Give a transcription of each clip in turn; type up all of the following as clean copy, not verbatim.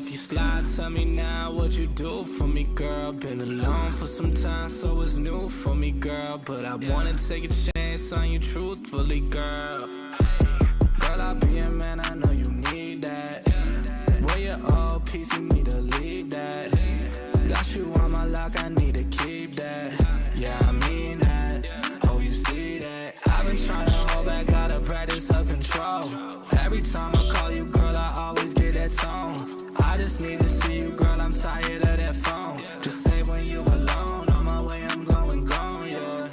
if you slide, tell me now what you do for me, girl. Been alone for some time, so it's new for me, girl. But I wanna take a chance on you truthfully, girl. Girl, I'll be a man, I know you need that. Where your old piece, you need to leave that. Got you on my lock, I need to keep that. Yeah, I mean that. Oh, you see that? I've been trying to hold back, gotta practice self-control. Every time I call you, girl, I always get that tone. I just need to see you, girl, I'm tired of that phone. Just say when you alone, on my way, I'm going, yeah.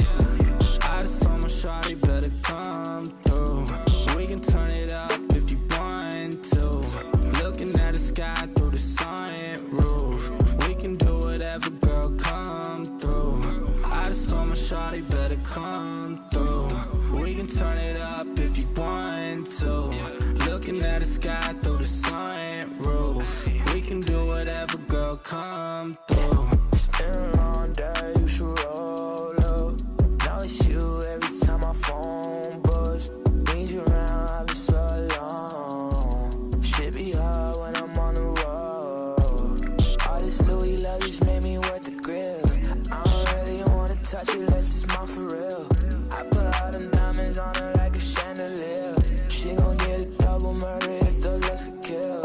I just told my shawty better come through. We can turn it up if you want to. Looking at the sky through the sunroof. We can do whatever, girl, come through. I just told my shawty better come through. We can turn it up if you want to. Looking at the sky through the sunroof. We can do whatever, girl, come through. It's been a long day, you should roll up. Now it's you every time my phone buzz. Need you around, I've been so alone. Shit be hard when I'm on the road. All this Louis luggage made me wet the grill. I don't really wanna touch it unless it's mine for real. I put all them diamonds on her like a chandelier. She gon' get a double murder if the looks could kill.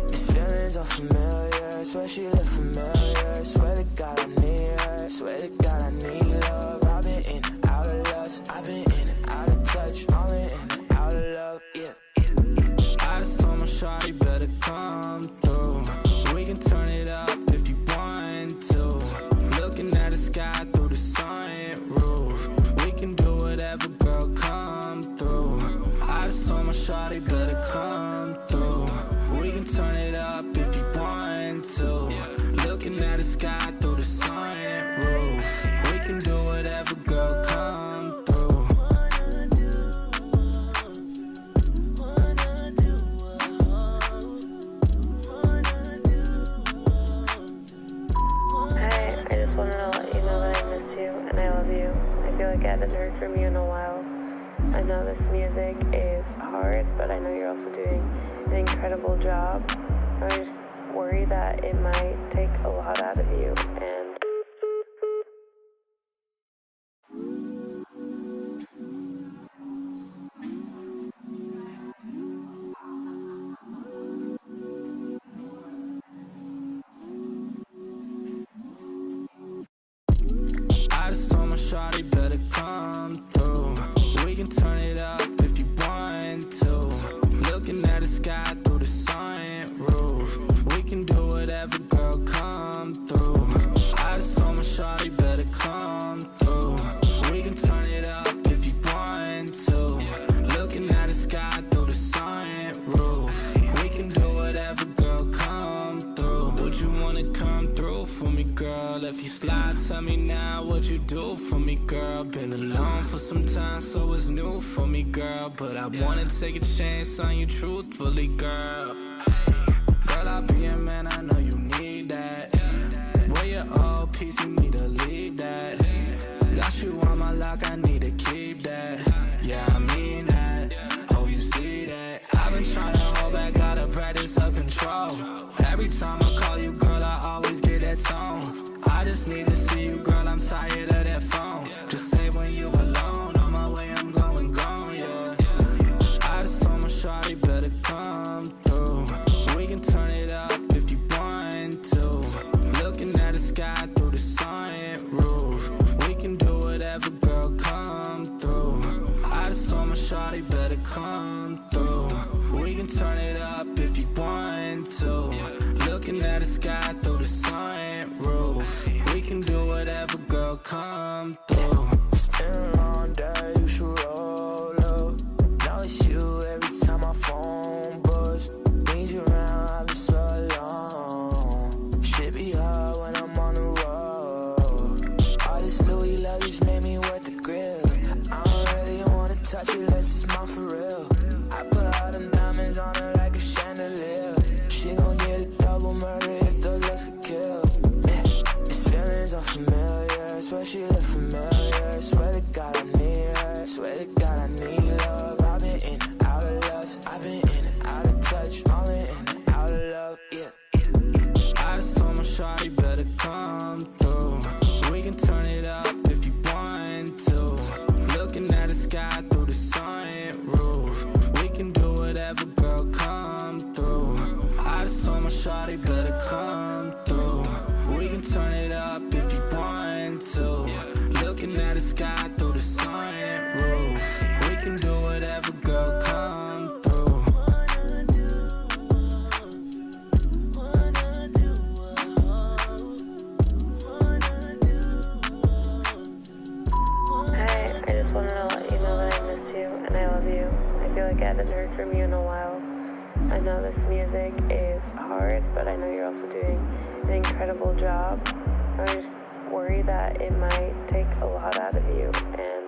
These feelings are familiar, swear she look familiar. Swear to God I need her, swear to God I need love. I've been in and out of lust, I've been in and out of touch. I've been in and out of love, yeah. I just told my shawty better come through. We can turn it up if you want to. Looking at the sky through the sunroof. We can do whatever, girl, come through. I just told my shawty better come through. We can turn it up if you want to. Looking at the sky through the sunroof. We can do whatever, girl, come through. Hi, I just wanted to let you know that I miss you and I love you. I feel like I haven't heard from you in a while. I know this music is hard, but I know you're also doing an incredible job. I just worry that it might take a lot out of you, and I just told my shawty better come through. We can turn it up if you want to. Looking at the sky through the sunroof. We can do whatever, girl, come through. I just told my shawty better come through. We can turn it up if you want to. Looking at the sky through the sunroof. We can do whatever, girl, come through. Would you wanna come through for me, girl? If you slide, tell me now what you do for me, girl. Been alone for some time, so it's new for me, girl. But I wanna take a chance on you truthfully, girl. Girl, I'll be a man, I know you need that. Where your old piece, you need to leave that. Got you on my lock, I need to keep that. Yeah, I mean that. Oh, you see that? I've been trying to hold back, gotta practice self-control. Every time I call you, girl, I always get that tone. I just need to see you, girl, I'm tired of that phone. Just say when you alone, on my way, I'm going, yeah. I just told my shawty better come through. We can turn it up if you want to. Looking at the sky through the sunroof. We can do whatever, girl, come through. I just told my shawty better come through. We can turn it up if you want to. Looking at the sky through the sunroof. We can do whatever, girl, come through. It's been a long day, you should roll up. Now it's you every time my phone buzz. Need you around, I've been so alone. Shit be hard when I'm on the road. All this Louis luggage made me wet the grill. I don't really wanna touch it unless it's mine for real. I put all them diamonds on her like a chandelier. She gon' get a double murder if the looks could kill. These feelings are familiar, swear she look familiar. Swear to God I need her, swear to God I need love. I've been in and out of lust, I've been in and out of touch. I've been in and out of love, yeah. sky through the sunroof. We can do whatever, girl, come through. Hi, I just wanted to let you know that I miss you and I love you. I feel like I haven't heard from you in a while. I know this music is hard, but I know you're also doing an incredible job. I'm just worried that it might take a lot out of you, and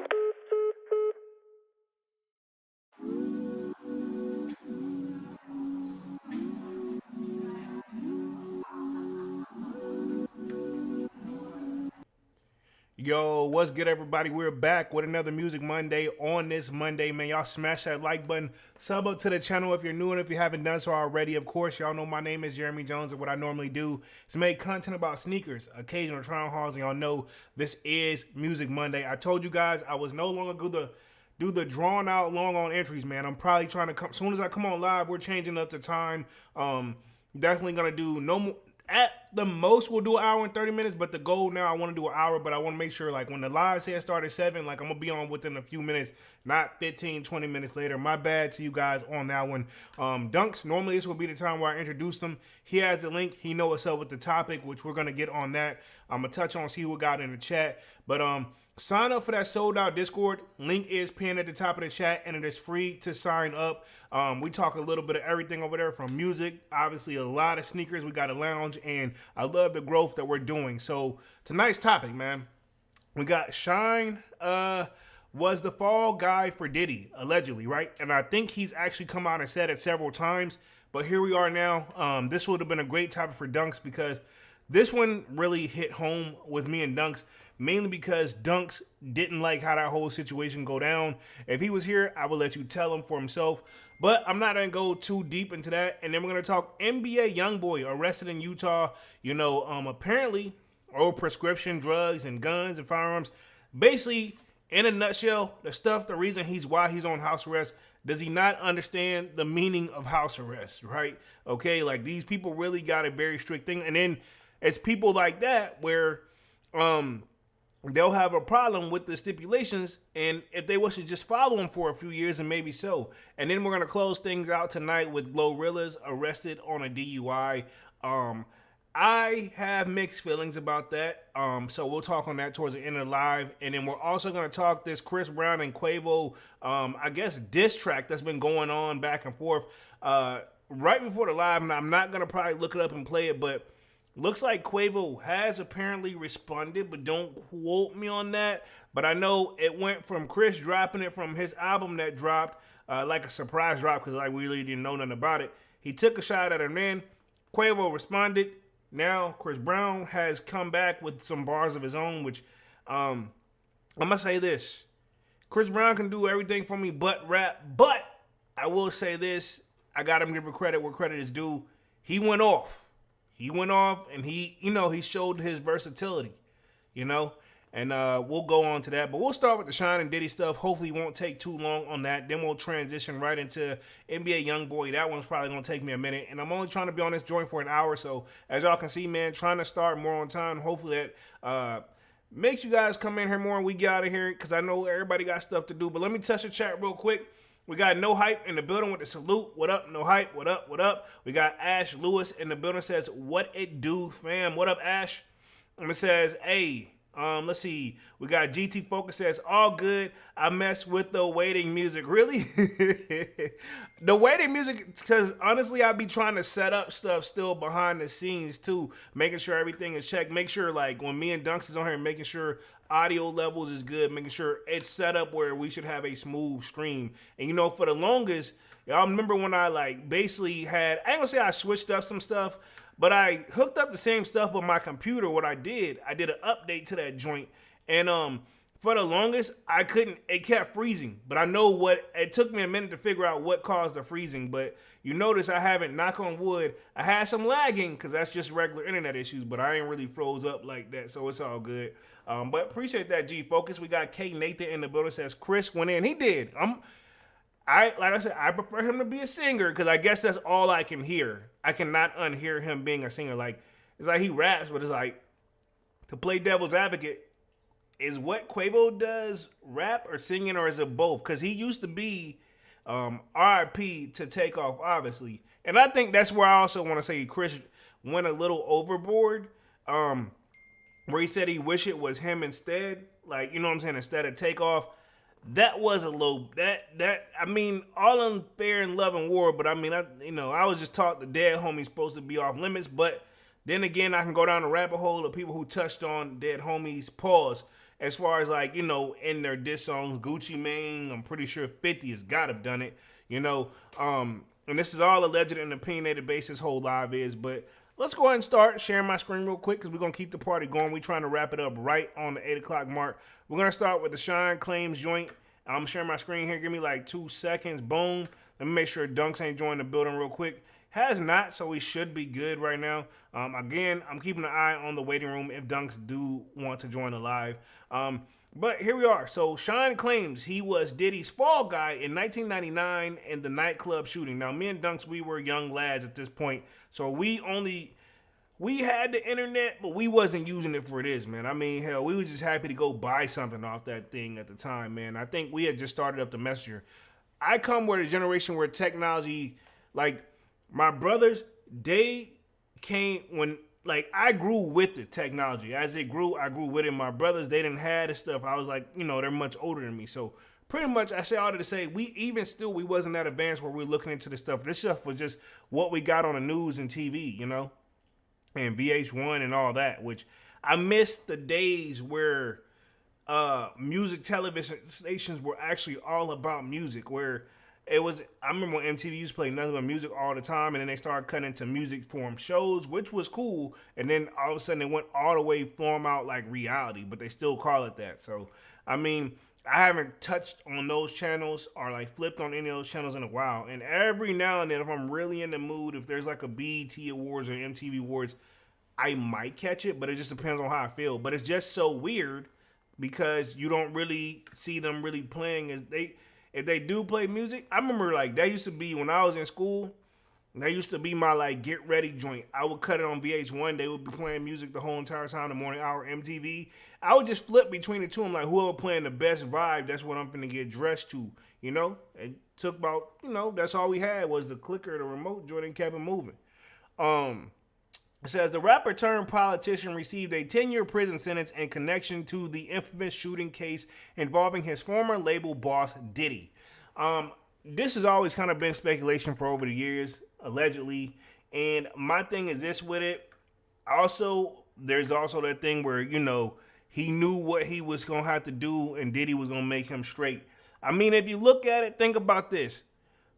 Yo, what's good, everybody? We're back with another Music Monday on this Monday, man. Y'all smash that like button, sub up to the channel if you're new and if you haven't done so already. Of course, y'all know my name is Jeremy Jones, and what I normally do is make content about sneakers, occasional try-on hauls, and y'all know this is Music Monday. I told you guys I was no longer going to do the drawn out long on entries, man. I'm probably trying to come, as soon as I come on live, we're changing up the time. Definitely going to do no more. At the most, we'll do an hour and 30 minutes, but the goal now, I want to do an hour, but I want to make sure, like, when the live say start at 7, like, I'm going to be on within a few minutes, not 15, 20 minutes later. My bad to you guys on that one. Dunks, normally this will be the time where I introduce them. He has the link. He knows what's up with the topic, which we're going to get on that. I'm going to touch on, see who got in the chat. But sign up for that sold out Discord. Link is pinned at the top of the chat, and it is free to sign up. We talk a little bit of everything over there, from music, obviously a lot of sneakers. We got a lounge, and I love the growth that we're doing. So tonight's topic, man, we got Shyne was the fall guy for Diddy, allegedly, right? And I think he's actually come out and said it several times, but here we are now. This would have been a great topic for Dunks, because this one really hit home with me and Dunks, mainly because Dunks didn't like how that whole situation go down. If he was here, I would let you tell him for himself, but I'm not going to go too deep into that. And then we're going to talk NBA Youngboy arrested in Utah, you know, apparently old prescription drugs and guns and firearms. Basically, in a nutshell, the reason why he's on house arrest. Does he not understand the meaning of house arrest, right? Okay, like, these people really got a very strict thing. And then it's people like that where they'll have a problem with the stipulations, and if they was to just follow them for a few years, and maybe so. And then we're going to close things out tonight with GloRilla's arrested on a DUI. I have mixed feelings about that, so we'll talk on that towards the end of the live. And then we're also going to talk this Chris Brown and Quavo, I guess, diss track that's been going on back and forth right before the live, and I'm not going to probably look it up and play it, but looks like Quavo has apparently responded, but don't quote me on that. But I know it went from Chris dropping it from his album that dropped, like a surprise drop, because I really didn't know nothing about it. He took a shot at her, man. Quavo responded. Now Chris Brown has come back with some bars of his own, which I'm going to say this. Chris Brown can do everything for me but rap. But I will say this. I got him to give credit where credit is due. He went off. He went off, and he showed his versatility, you know, and we'll go on to that. But we'll start with the Shyne and Diddy stuff. Hopefully it won't take too long on that. Then we'll transition right into NBA Youngboy. That one's probably going to take me a minute, and I'm only trying to be on this joint for an hour. So as y'all can see, man, trying to start more on time. Hopefully that makes you guys come in here more and we get out of here, because I know everybody got stuff to do. But let me touch the chat real quick. We got No Hype in the building with the salute. What up, No Hype? What up, what up? We got Ash Lewis in the building, says, what it do, fam? What up, Ash? And it says, hey, let's see. We got GT Focus, says, all good. I mess with the waiting music. Really? The waiting music, because honestly, I be trying to set up stuff still behind the scenes too, making sure everything is checked. Make sure, like, when me and Dunks is on here, making sure audio levels is good, making sure it's set up where we should have a smooth stream. And you know, for the longest, y'all remember when I like basically had, I ain't gonna say I switched up some stuff, but I hooked up the same stuff with my computer. What I did an update to that joint, and for the longest, it kept freezing. But I know it took me a minute to figure out what caused the freezing. But you notice I haven't, knock on wood, I had some lagging, because that's just regular internet issues, but I ain't really froze up like that, so it's all good. But appreciate that, G Focus. We got K Nathan in the building, says Chris went in. He did. Like I said, I prefer him to be a singer, because I guess that's all I can hear. I cannot unhear him being a singer. Like, it's like he raps, but it's like, to play devil's advocate, is what Quavo does rap or singing, or is it both? Because he used to be RIP to Takeoff, obviously. And I think that's where I also want to say Chris went a little overboard. Where he said he wish it was him instead. Like, you know what I'm saying? Instead of Takeoff. That was a low, I mean, all unfair in love and war, but I mean, I was just taught the dead homie's supposed to be off limits, but then again, I can go down the rabbit hole of people who touched on dead homies, pause, as far as like, in their diss songs, Gucci Mane, I'm pretty sure 50 has got to have done it, and this is all alleged and opinionated basis, whole live is, but let's go ahead and start sharing my screen real quick because we're going to keep the party going. We're trying to wrap it up right on the 8 o'clock mark. We're going to start with the Shyne Claims joint. I'm sharing my screen here. Give me like 2 seconds. Boom. Let me make sure Dunks ain't joined the building real quick. Has not, so we should be good right now. Again, I'm keeping an eye on the waiting room if Dunks do want to join the live. But here we are. So Shyne claims he was Diddy's fall guy in 1999 in the nightclub shooting. Now, me and Dunks, we were young lads at this point. So we had the internet, but we wasn't using it for this, man. I mean, hell, we was just happy to go buy something off that thing at the time, man. I think we had just started up the Messenger. I come with a generation where technology, like my brothers, they came when, like, I grew with the technology. As it grew, I grew with it. My brothers, they didn't have this stuff. I was like, they're much older than me. So pretty much, I say all that to say, we wasn't that advanced where we were looking into this stuff. This stuff was just what we got on the news and TV, and VH1 and all that, which I miss the days where music television stations were actually all about music, where it was, I remember when MTV used to play nothing but music all the time, and then they started cutting into music form shows, which was cool, and then all of a sudden they went all the way form out like reality, but they still call it that. So, I mean, I haven't touched on those channels or like flipped on any of those channels in a while. And every now and then, if I'm really in the mood, if there's like a BET Awards or MTV Awards, I might catch it, but it just depends on how I feel. But it's just so weird because you don't really see them really playing if they do play music. I remember like that used to be when I was in school. That used to be my like get ready joint. I would cut it on VH1. They would be playing music the whole entire time. The morning hour MTV. I would just flip between the two. I'm like, whoever playing the best vibe, that's what I'm finna get dressed to. It took about that's all we had was the clicker, the remote joint, and kept it moving. It says the rapper turned politician received a 10-year prison sentence in connection to the infamous shooting case involving his former label boss Diddy. This has always kind of been speculation for over the years, allegedly. And my thing is this with it. Also, there's also that thing where, he knew what he was going to have to do and Diddy was going to make him straight. I mean, if you look at it, think about this.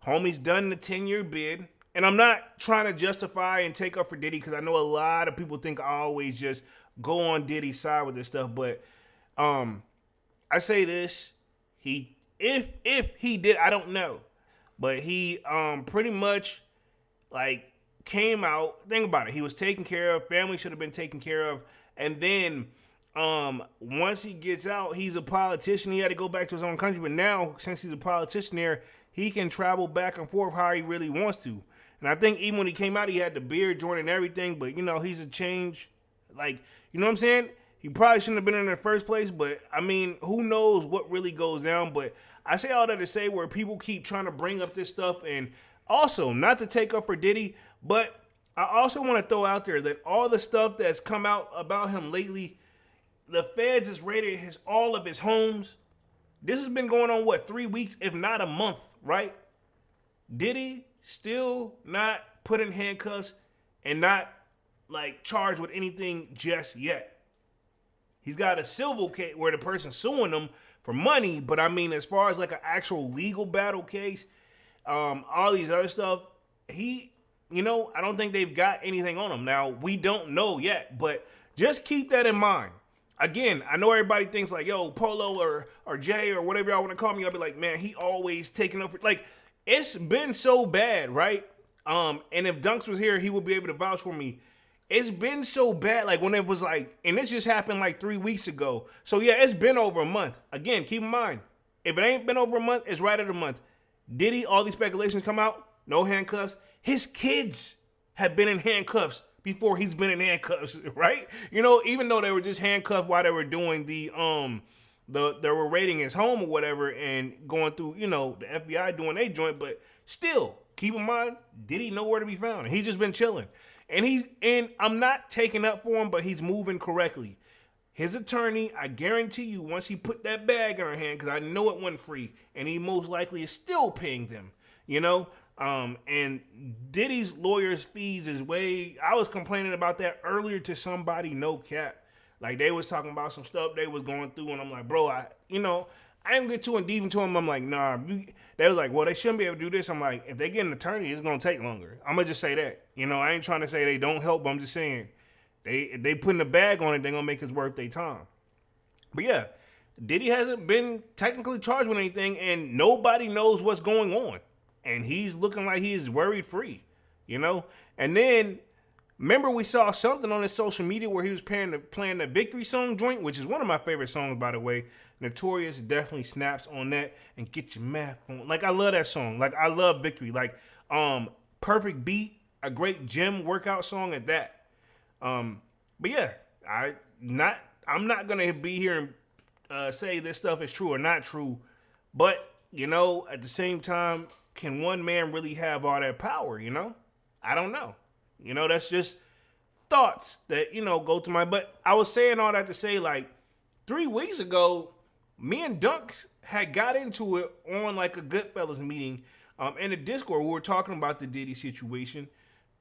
Homie's done the 10-year bid. And I'm not trying to justify and take up for Diddy because I know a lot of people think I always just go on Diddy's side with this stuff. But I say this. If he did, I don't know. But he pretty much like came out. Think about it. He was taken care of. Family should have been taken care of. And then once he gets out, he's a politician. He had to go back to his own country. But now, since he's a politician there, he can travel back and forth how he really wants to. And I think even when he came out, he had the beard joint and everything. But, he's a change. Like, you know what I'm saying? He probably shouldn't have been in the first place. But, I mean, who knows what really goes down. But I say all that to say where people keep trying to bring up this stuff. And also, not to take up for Diddy, but I also want to throw out there that all the stuff that's come out about him lately, the feds has raided all of his homes. This has been going on, 3 weeks, if not a month, right? Diddy still not put in handcuffs and not like charged with anything just yet. He's got a civil case where the person's suing him for money, but I mean, as far as like an actual legal battle case, all these other stuff, I don't think they've got anything on him. Now, we don't know yet, but just keep that in mind. Again, I know everybody thinks like, yo, Polo or Jay or whatever y'all want to call me. I'll be like, man, he always taking up for, like, it's been so bad, right? And if Dunks was here, he would be able to vouch for me. It's been so bad, like when it was like, and this just happened like 3 weeks ago. So yeah, it's been over a month. Again, keep in mind, if it ain't been over a month, it's right at a month. Diddy, all these speculations come out, no handcuffs. His kids have been in handcuffs before he's been in handcuffs, right? You know, even though they were just handcuffed while they were doing they were raiding his home or whatever and going through, you know, the FBI doing their joint, but still, keep in mind, Diddy nowhere to be found. He's just been chilling. And I'm not taking up for him, but he's moving correctly. His attorney, I guarantee you, once he put that bag in her hand, because I know it went free, and he most likely is still paying them, you know? And Diddy's lawyer's fees is way, I was complaining about that earlier to somebody, no cap. Like, they was talking about some stuff they was going through, and I'm like, bro, I didn't get too in deep into them. I'm like, nah. They was like, well, they shouldn't be able to do this. I'm like, if they get an attorney, it's going to take longer. I'm going to just say that. You know, I ain't trying to say they don't help, but I'm just saying, if they putting a bag on it, they're going to make it worth their time. But yeah, Diddy hasn't been technically charged with anything, and nobody knows what's going on. And he's looking like he is worried free, you know? And then, remember we saw something on his social media where he was playing the Victory Song joint, which is one of my favorite songs, by the way. Notorious definitely snaps on that, and Get Your Math On. Like, I love that song. Like, I love Victory. Like, perfect beat, a great gym workout song at that. But yeah, I'm not gonna be here and say this stuff is true or not true. But, you know, at the same time, can one man really have all that power, you know? I don't know. You know, that's just thoughts that, you know, go to my... But I was saying all that to say, like, 3 weeks ago, me and Dunks had got into it on, like, a Goodfellas meeting in the Discord. We were talking about the Diddy situation.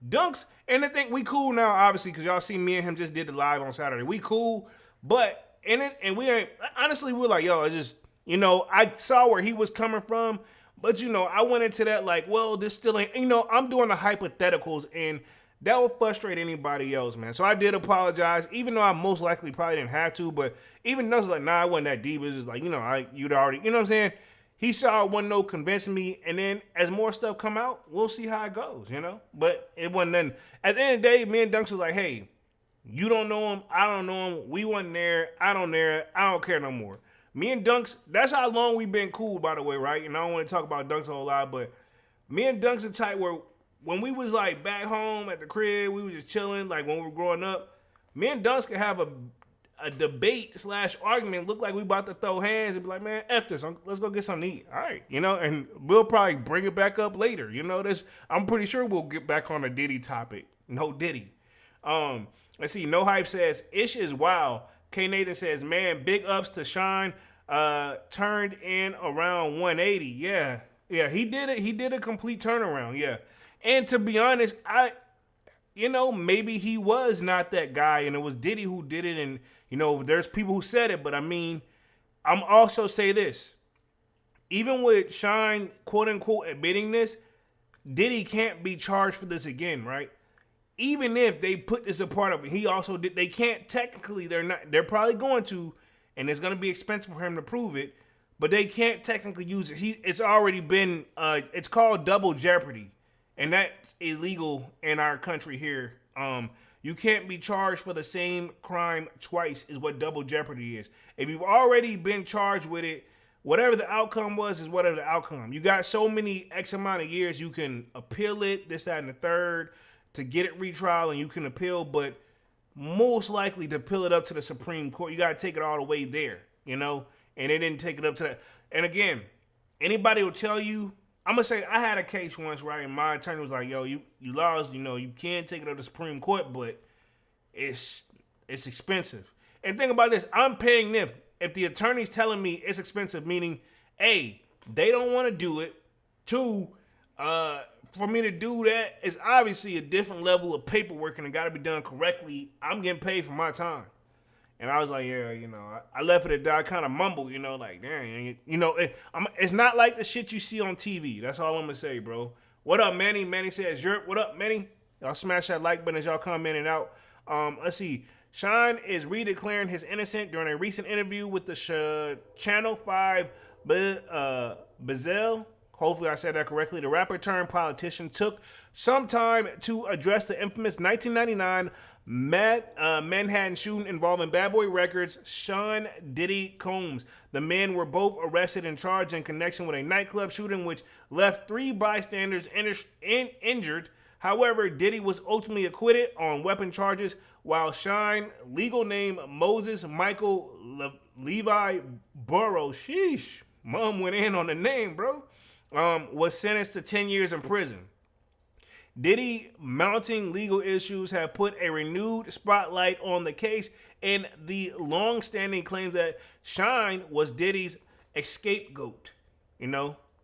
Dunks, and I think we cool now, obviously, because y'all see me and him just did the live on Saturday. We cool, but in it, and we ain't... Honestly, we were like, yo, it's just... You know, I saw where he was coming from, but, you know, I went into that like, well, this still ain't... You know, I'm doing the hypotheticals, and that will frustrate anybody else, man. So I did apologize, even though I most likely probably didn't have to, but even though it's like, nah, I wasn't that deep. It was just like, you know, you'd already... You know what I'm saying? He saw it wasn't no convincing me, and then as more stuff come out, we'll see how it goes, you know? But it wasn't nothing. At the end of the day, me and Dunks was like, hey, you don't know him, I don't know him, we wasn't there, I don't care no more. Me and Dunks, that's how long we've been cool, by the way, right? And I don't want to talk about Dunks a whole lot, but me and Dunks are tight where when we was like back home at the crib, we was just chilling, like when we were growing up, me and Dunks could have a debate / argument, look like we about to throw hands and be like, man, F this, let's go get something to eat. All right, you know, and we'll probably bring it back up later. You know, I'm pretty sure we'll get back on the Diddy topic. No Diddy. Let's see, No Hype says, Ish is wild. K Nathan says, man, big ups to Shyne. Turned in around 180. Yeah, he did it. He did a complete turnaround. Yeah. And to be honest, you know, maybe he was not that guy and it was Diddy who did it. And, you know, there's people who said it, but I mean, I'm also say this. Even with Shyne, quote unquote, admitting this, Diddy can't be charged for this again, right? Even if they put this a part of it, he also did. They can't technically. They're probably going to, and it's going to be expensive for him to prove it. But they can't technically use it. It's already been. It's called double jeopardy, and that's illegal in our country here. You can't be charged for the same crime twice. Is what double jeopardy is. If you've already been charged with it, whatever the outcome was is whatever the outcome. You got so many X amount of years you can appeal it. This, that, and the third. To get it retrial, and you can appeal, but most likely to appeal it up to the Supreme Court, you got to take it all the way there, you know? And they didn't take it up to that. And again, anybody will tell you, I'm going to say, I had a case once, right? And my attorney was like, yo, you lost, you know, you can take it up to the Supreme Court, but it's expensive. And think about this, I'm paying them. If the attorney's telling me it's expensive, meaning, A, they don't want to do it. 2, for me to do that is obviously a different level of paperwork and it got to be done correctly. I'm getting paid for my time. And I was like, yeah, you know, I left it at that. I kind of mumbled, you know, like, damn, you know, it's not like the shit you see on TV. That's all I'm going to say, bro. What up, Manny? Manny says, Europe. What up, Manny? Y'all smash that like button as y'all come in and out. Let's see. Shyne is redeclaring his innocent during a recent interview with the Channel 5 Bazelle. Hopefully I said that correctly. The rapper turned politician took some time to address the infamous 1999 Manhattan shooting involving Bad Boy Records' Sean Diddy Combs. The men were both arrested and charged in connection with a nightclub shooting which left 3 bystanders injured. However, Diddy was ultimately acquitted on weapon charges, while Shyne, legal name Moses Michael Levi Burrows, sheesh, mom went in on the name, bro, was sentenced to 10 years in prison. Diddy mounting legal issues have put a renewed spotlight on the case and the long-standing claims that Shyne was Diddy's scapegoat.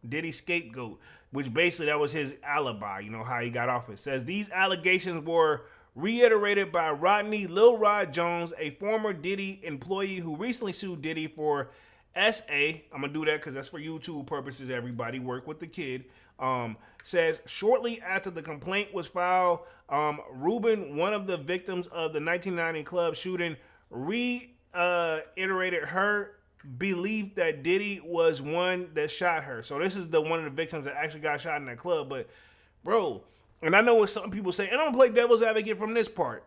Diddy's scapegoat, which basically that was his alibi, how he got off it. Says these allegations were reiterated by Rodney Lil Rod Jones, a former Diddy employee who recently sued Diddy for SA. I'm going to do that because that's for YouTube purposes, everybody. Work with the kid. Says shortly after the complaint was filed, Ruben, one of the victims of the 1990 club shooting, reiterated her belief that Diddy was one that shot her. So this is one of the victims that actually got shot in that club. But, bro, and I know what some people say, and I'm going to play devil's advocate from this part.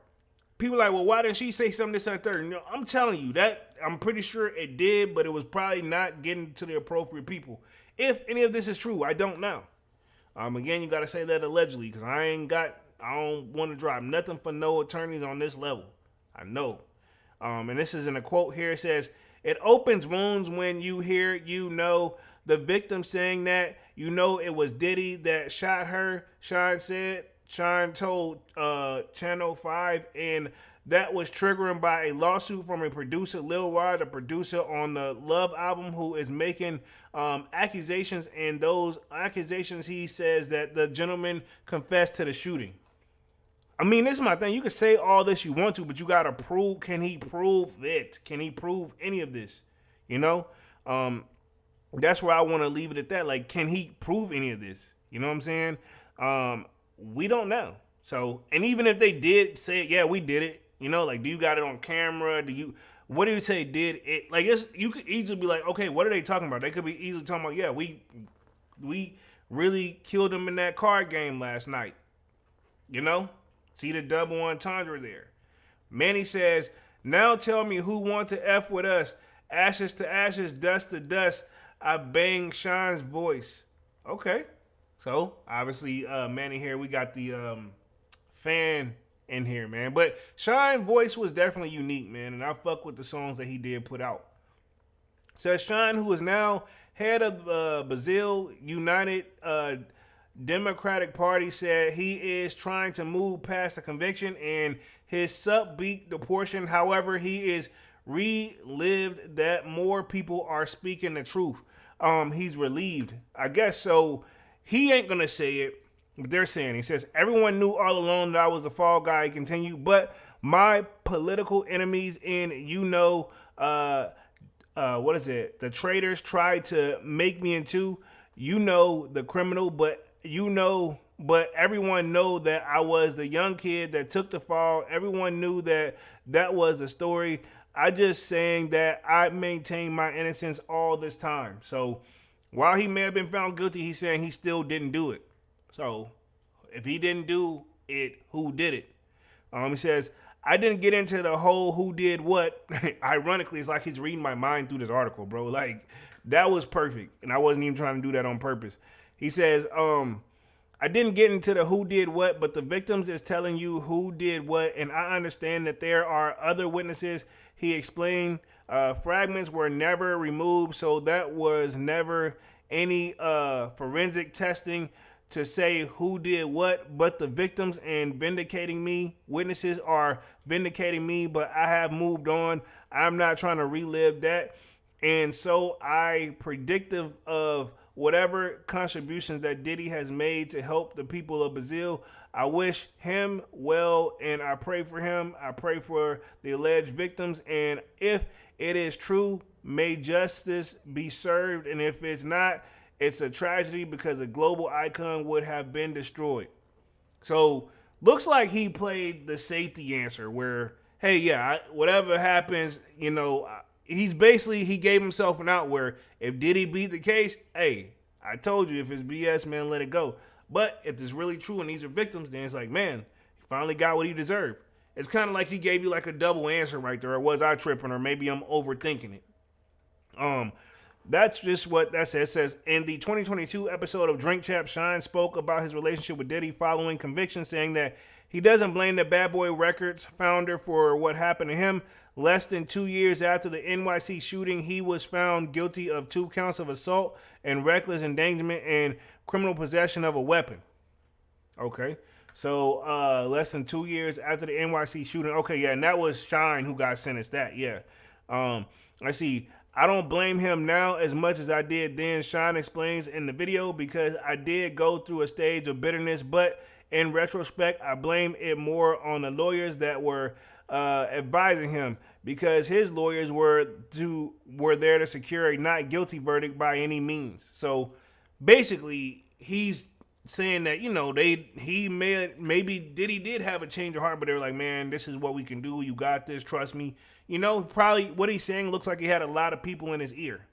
People are like, well, why didn't she say something this and third? I'm telling you, that I'm pretty sure it did, but it was probably not getting to the appropriate people. If any of this is true, I don't know. Again, you got to say that allegedly, because I don't want to drop nothing for no attorneys on this level. I know. And this is in a quote here. It says, it opens wounds when you hear, the victim saying that, it was Diddy that shot her, Shyne said. Shyne told Channel 5, and that was triggering by a lawsuit from a producer, Lil Rod, a producer on the Love album, who is making accusations, and those accusations, he says that the gentleman confessed to the shooting. I mean, this is my thing. You can say all this you want to, but you got to prove, can he prove it? Can he prove any of this? That's where I want to leave it at that. Like, can he prove any of this? You know what I'm saying? We don't know. So, and even if they did say it, yeah, we did it. Do you got it on camera? What do you say did it? Like, you could easily be like, okay, what are they talking about? They could be easily talking about, yeah, we really killed him in that card game last night. See the double entendre there. Manny says, now tell me who want to F with us. Ashes to ashes, dust to dust. I bang Shyne's voice. Okay. So, obviously, Manny here, we got the fan in here, man. But Shyne's voice was definitely unique, man. And I fuck with the songs that he did put out. Says Shyne, who is now head of Brazil United Democratic Party, said he is trying to move past the conviction and his sub-beat the portion. However, he is relived that more people are speaking the truth. He's relieved, I guess. So he ain't gonna say it, but they're saying. He says everyone knew all along that I was the fall guy. He continued, but my political enemies and what is it? The traitors tried to make me into the criminal, but everyone know that I was the young kid that took the fall. Everyone knew that was the story. I just saying that I maintained my innocence all this time. So while he may have been found guilty, he's saying he still didn't do it. So if he didn't do it, who did it? He says, I didn't get into the whole who did what. Ironically, it's like he's reading my mind through this article, bro. Like, that was perfect. And I wasn't even trying to do that on purpose. He says, I didn't get into the who did what, but the victims is telling you who did what. And I understand that there are other witnesses. He explained fragments were never removed. So that was never any forensic testing to say who did what, but the victims and vindicating me, witnesses are vindicating me, but I have moved on. I'm not trying to relive that. And so I predictive of whatever contributions that Diddy has made to help the people of Brazil. I wish him well, and I pray for him. I pray for the alleged victims. And if it is true, may justice be served. And if it's not, it's a tragedy because a global icon would have been destroyed. So looks like he played the safety answer where, hey, yeah, whatever happens, he gave himself an out where if Diddy beat the case, hey, I told you if it's BS, man, let it go. But if it's really true and these are victims, then it's like, man, he finally got what he deserved. It's kind of like he gave you like a double answer right there. Or was I tripping? Or maybe I'm overthinking it. That's just what that says. It says, in the 2022 episode of Drink Champ, Shyne spoke about his relationship with Diddy following conviction, saying that he doesn't blame the Bad Boy Records founder for what happened to him. Less than 2 years after the NYC shooting, he was found guilty of 2 counts of assault and reckless endangerment and criminal possession of a weapon. Okay. So less than 2 years after the NYC shooting. Okay, yeah, and that was Shyne who got sentenced that, yeah. I see. I don't blame him now as much as I did then, Shyne explains in the video, because I did go through a stage of bitterness, but in retrospect, I blame it more on the lawyers that were advising him, because his lawyers were there to secure a not guilty verdict by any means. So basically, he's saying that, you know, maybe Diddy did have a change of heart, but they were like, man, this is what we can do. You got this. Trust me. You know, probably what he's saying looks like he had a lot of people in his ear.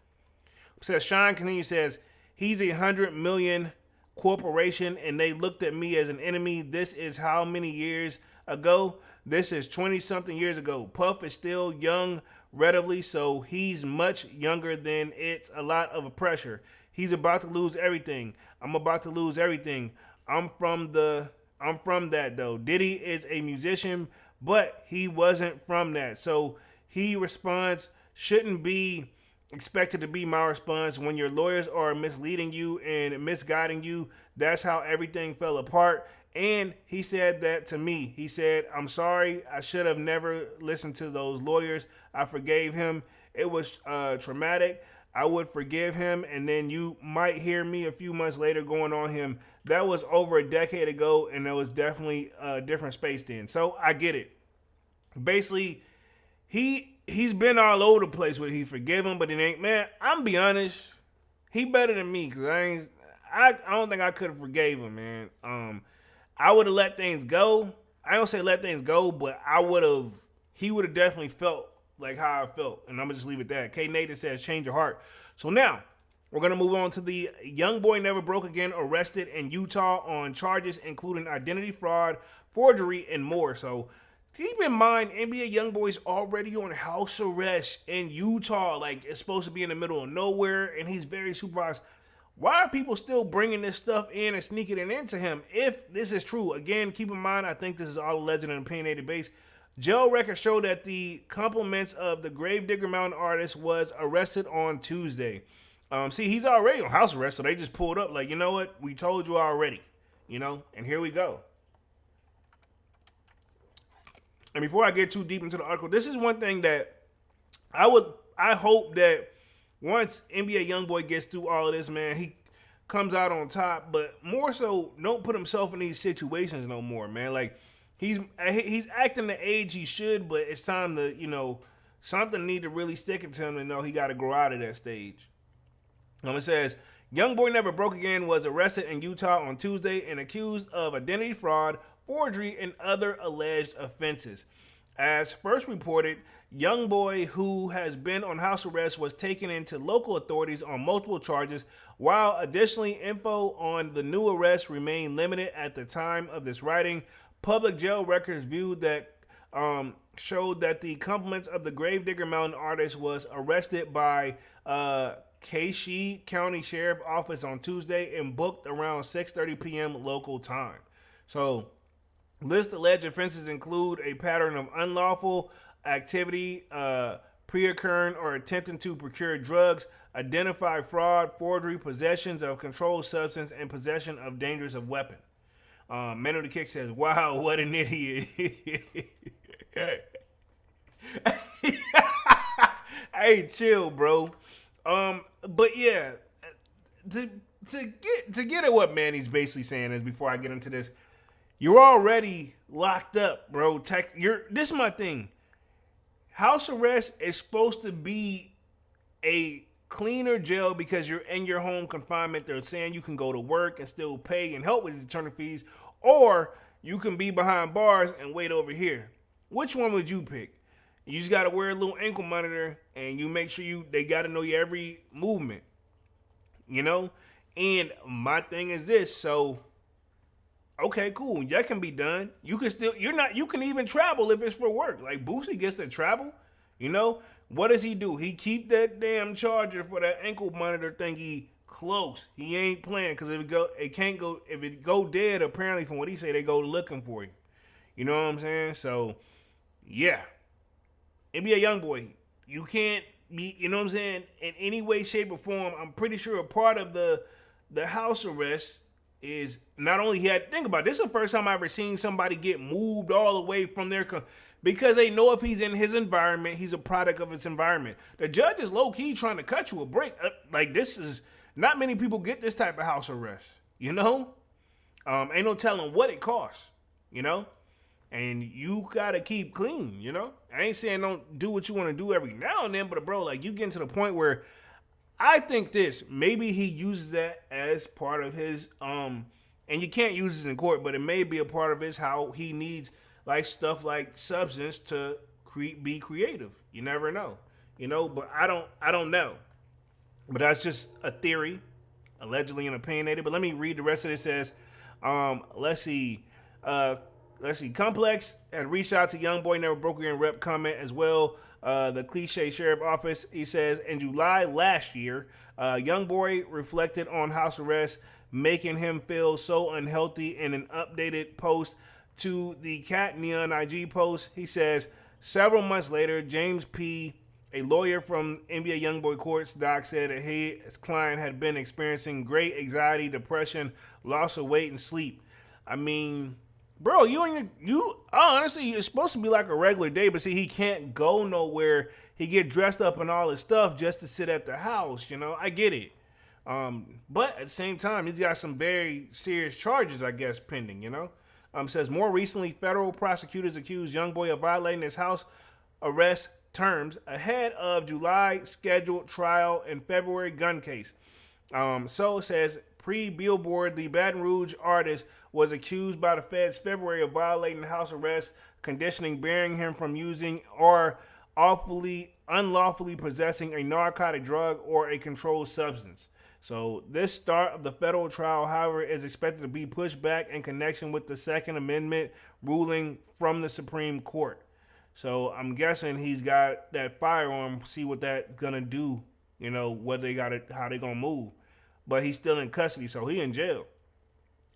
Says Shyne continues, says, he's $100 million corporation and they looked at me as an enemy. This is how many years ago? This is 20-something years ago. Puff is still young, relatively, so he's much younger than it's a lot of pressure. He's about to lose everything. I'm about to lose everything. I'm from that though. Diddy is a musician, but he wasn't from that. So he responds, shouldn't be expected to be my response when your lawyers are misleading you and misguiding you. That's how everything fell apart. And he said that to me. He said, I'm sorry. I should have never listened to those lawyers. I forgave him. It was traumatic. I would forgive him. And then you might hear me a few months later going on him. That was over a decade ago. And there was definitely a different space then. So I get it. Basically, he's been all over the place with he forgive him, but it ain't, man, I'm be honest, he better than me, because I don't think I could have forgave him, man. I would have let things go. I don't say let things go, but he would have definitely felt like how I felt, and I'm gonna just leave it at that. K Nathan says change your heart. So now we're gonna move on to the Youngboy Never Broke Again, arrested in Utah on charges including identity fraud, forgery, and more. So keep in mind, NBA Youngboy's already on house arrest in Utah. Like, it's supposed to be in the middle of nowhere, and he's very supervised. Why are people still bringing this stuff in and sneaking it into him? If this is true, again, keep in mind, I think this is all alleged and opinionated base. Jail records show that the compliments of the Gravedigger Mountain artist was arrested on Tuesday. See, he's already on house arrest, so they just pulled up like, you know what? We told you already, you know, and here we go. And before I get too deep into the article, this is one thing that I hope that once NBA Youngboy gets through all of this, man, he comes out on top, but more so, don't put himself in these situations no more, man. Like, he's acting the age he should, but it's time to, you know, something need to really stick it to him to know he got to grow out of that stage. It says, Youngboy Never Broke Again was arrested in Utah on Tuesday and accused of identity fraud, forgery, and other alleged offenses. As first reported, Youngboy, who has been on house arrest, was taken into local authorities on multiple charges, while additionally info on the new arrest remained limited at the time of this writing. Public jail records viewed that showed that the compliments of the Gravedigger Mountain artist was arrested by Casey County Sheriff Office on Tuesday and booked around 6:30 p.m. local time. So, list alleged offenses include a pattern of unlawful activity, pre-occurring or attempting to procure drugs, identify fraud, forgery, possessions of controlled substance, and possession of dangerous weapon. Man of the Kick says, wow, what an idiot. Hey, chill, bro. But yeah, to get at what Manny's basically saying is, before I get into this, you're already locked up, bro. This is my thing. House arrest is supposed to be a cleaner jail because you're in your home confinement. They're saying you can go to work and still pay and help with the attorney fees, or you can be behind bars and wait over here. Which one would you pick? You just got to wear a little ankle monitor and you make sure they got to know your every movement, you know? And my thing is this, so okay, cool. That can be done. You can even travel if it's for work. Like Boosie gets to travel, you know? What does he do? He keep that damn charger for that ankle monitor thingy close. He ain't playing because it can't go. If it go dead, apparently from what he say, they go looking for you. You know what I'm saying? So yeah, NBA Youngboy, you can't be. You know what I'm saying? In any way, shape, or form, I'm pretty sure a part of the house arrest is not only he had. Think about it, this is the first time I ever seen somebody get moved all the way from their. Because they know if he's in his environment, he's a product of his environment. The judge is low-key trying to cut you a break. Like, this is, not many people get this type of house arrest, you know? Ain't no telling what it costs, you know? And you gotta keep clean, you know? I ain't saying don't do what you want to do every now and then, but bro, like, you getting to the point where I think maybe he uses that as part of his, and you can't use this in court, but it may be a part of his how he needs like stuff like substance to be creative. You never know, you know. But I don't know. But that's just a theory, allegedly and opinionated. But let me read the rest of it. It says, let's see. Complex had reached out to Youngboy, never broke in rep comment as well. The cliche sheriff office. He says in July last year, Youngboy reflected on house arrest, making him feel so unhealthy in an updated post to the Cat Neon IG post. He says, several months later, James P., a lawyer from NBA Youngboy Courts doc, said that his client had been experiencing great anxiety, depression, loss of weight, and sleep. I mean, bro, honestly, it's supposed to be like a regular day, but see, he can't go nowhere. He get dressed up and all his stuff just to sit at the house, you know? I get it. But at the same time, he's got some very serious charges, I guess, pending, you know? Says more recently, federal prosecutors accused Youngboy of violating his house arrest terms ahead of July scheduled trial and February gun case. So it says pre-Billboard, the Baton Rouge artist was accused by the feds February of violating house arrest conditioning, barring him from using or unlawfully possessing a narcotic drug or a controlled substance. So this start of the federal trial, however, is expected to be pushed back in connection with the Second Amendment ruling from the Supreme Court. So I'm guessing he's got that firearm, see what that's gonna do, you know, what they got it, how they gonna move. But he's still in custody, so he in jail.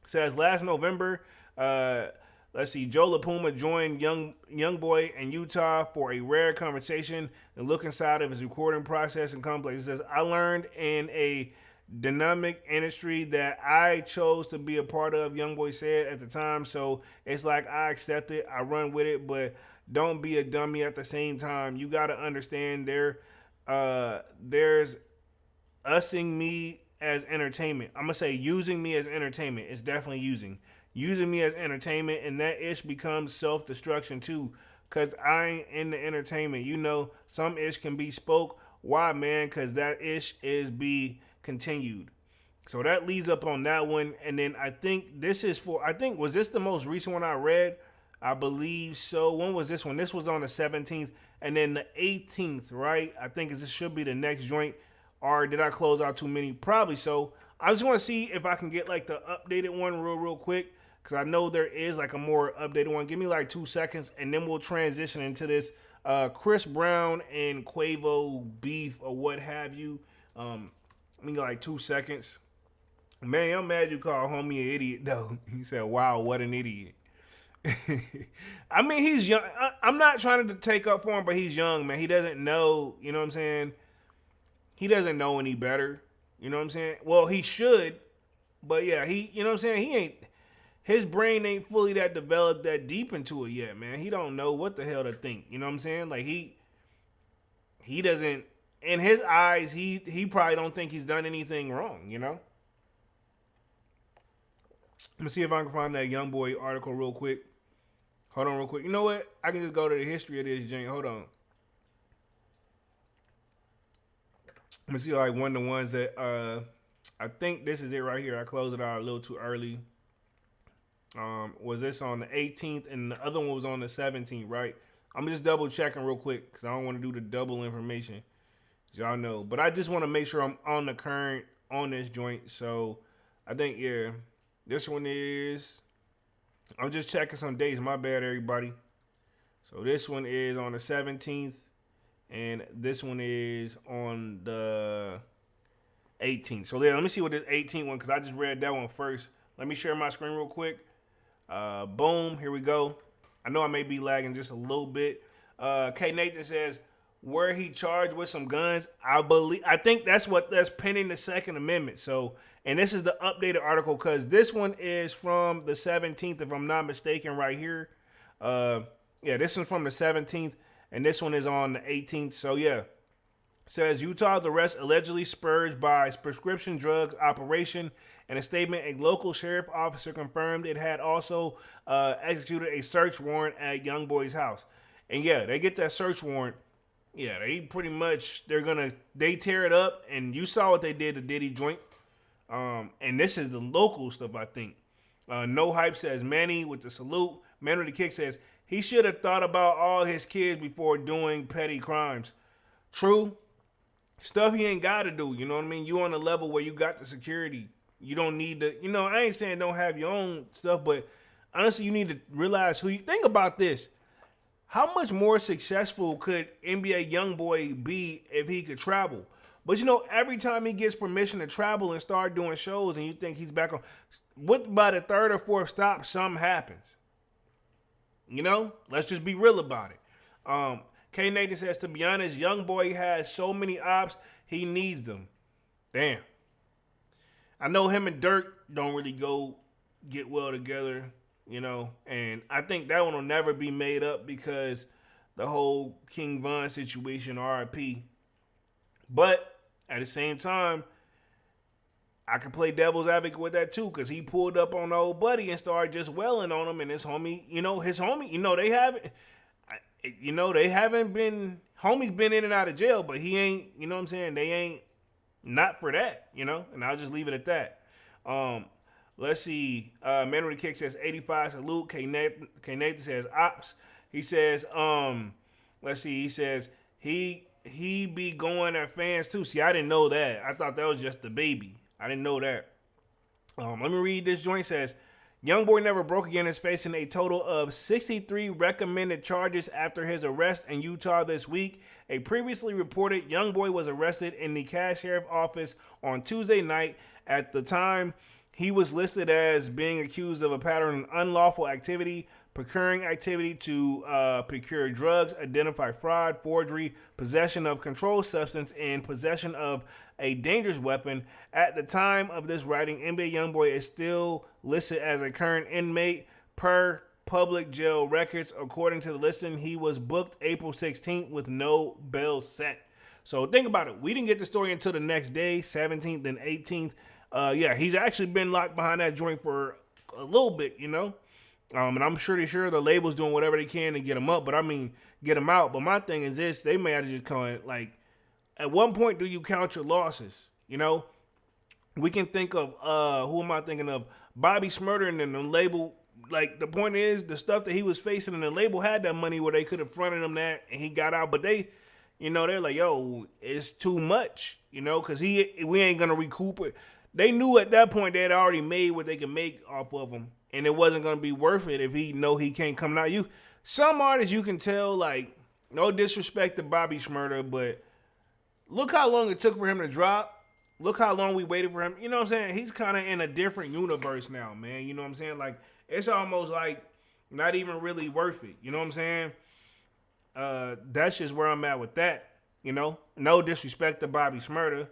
Says last November, Joe LaPuma joined Youngboy in Utah for a rare conversation and look inside of his recording process and complex. It says, I learned in a dynamic industry that I chose to be a part of, Youngboy said at the time. So it's like I accept it, I run with it, but don't be a dummy at the same time. You got to understand there's using me as entertainment. I'm going to say using me as entertainment. It's definitely using me as entertainment, and that ish becomes self-destruction too, because I ain't in the entertainment. You know, some ish can be spoke. Why, man? Because that ish is be continued. So that leads up on that one. And then I think was this the most recent one I read? I believe so. When was this one? This was on the 17th. And then the 18th, right? I think this should be the next joint. Or did I close out too many? Probably so. I just want to see if I can get like the updated one real quick, because I know there is like a more updated one. Give me like 2 seconds, and then we'll transition into this Chris Brown and Quavo beef or what have you. Let me get like 2 seconds. Man, I'm mad you called homie an idiot, though. He said, wow, what an idiot. I mean, he's young. I'm not trying to take up for him, but he's young, man. He doesn't know, you know what I'm saying? He doesn't know any better. You know what I'm saying? Well, he should, but yeah, you know what I'm saying? His brain ain't fully that developed that deep into it yet, man. He don't know what the hell to think. You know what I'm saying? Like he doesn't, in his eyes, he probably don't think he's done anything wrong, you know? Let me see if I can find that Youngboy article real quick. Hold on real quick. You know what? I can just go to the history of this joint. Hold on. Let me see like one of the ones that I think this is it right here. I closed it out a little too early. Was this on the 18th and the other one was on the 17th, right? I'm just double checking real quick because I don't want to do the double information. Y'all know. But I just want to make sure I'm on the current on this joint. So I think, yeah, this one is, I'm just checking some dates. My bad, everybody. So this one is on the 17th. and this one is on the 18th. So yeah, let me see what this 18th one, because I just read that one first. Let me share my screen real quick. Boom, here we go. I know I may be lagging just a little bit. K Nathan says, were he charged with some guns? I think that's pending the Second Amendment. So, and this is the updated article, because this one is from the 17th, if I'm not mistaken, right here. Yeah, this one's from the 17th, and this one is on the 18th. So yeah, says Utah's arrest allegedly spurred by prescription drugs operation. In a statement, a local sheriff officer confirmed it had also executed a search warrant at Youngboy's house. And yeah, they get that search warrant. Yeah, they pretty much, they tear it up, and you saw what they did to Diddy joint. And this is the local stuff, I think. No Hype says, Manny with the salute. Man with the Kick says, he should have thought about all his kids before doing petty crimes. True. Stuff he ain't got to do, you know what I mean? You on a level where you got the security. You don't need to, I ain't saying don't have your own stuff, but honestly, you need to realize who you, think about this. How much more successful could NBA Youngboy be if he could travel? But every time he gets permission to travel and start doing shows and you think he's back on, what by the third or fourth stop, something happens. Let's just be real about it. K Nathan says, to be honest, Youngboy has so many ops, he needs them. Damn. I know him and Dirk don't really get well together, and I think that one will never be made up because the whole King Von situation, RIP. But at the same time, I can play devil's advocate with that too, because he pulled up on the old buddy and started just welling on him, and his homie, they haven't been, homie's been in and out of jail, but he ain't, they ain't not for that, and I'll just leave it at that. Let's see. Man with the Kick says 85 salute. K Nathan says ops. He says, let's see. He says he be going at fans too. See, I didn't know that. I thought that was just the baby. I didn't know that. Let me read this joint. Says, Youngboy never broke again is facing a total of 63 recommended charges after his arrest in Utah this week. A previously reported Youngboy was arrested in the Cass Sheriff office on Tuesday night. At the time, he was listed as being accused of a pattern of unlawful activity, procuring activity to procure drugs, identify fraud, forgery, possession of controlled substance, and possession of a dangerous weapon. At the time of this writing, NBA Youngboy is still listed as a current inmate per public jail records. According to the listing, he was booked April 16th with no bail set. So think about it. We didn't get the story until the next day, 17th and 18th. Yeah, he's actually been locked behind that joint for a little bit, and I'm pretty sure the label's doing whatever they can to get him up, get him out. But my thing is this, they may have to just call it, like, at one point do you count your losses? We can think of, who am I thinking of? Bobby Shmurda and the label. Like, the point is, the stuff that he was facing and the label had that money where they could have fronted him that and he got out. But they, they're like, yo, it's too much, because we ain't going to recoup it. They knew at that point they had already made what they could make off of him. And it wasn't going to be worth it if he know he can't come out. Some artists you can tell, like, no disrespect to Bobby Shmurda, but look how long it took for him to drop. Look how long we waited for him. You know what I'm saying? He's kind of in a different universe now, man. You know what I'm saying? Like, it's almost like not even really worth it. You know what I'm saying? That's just where I'm at with that. No disrespect to Bobby Shmurda.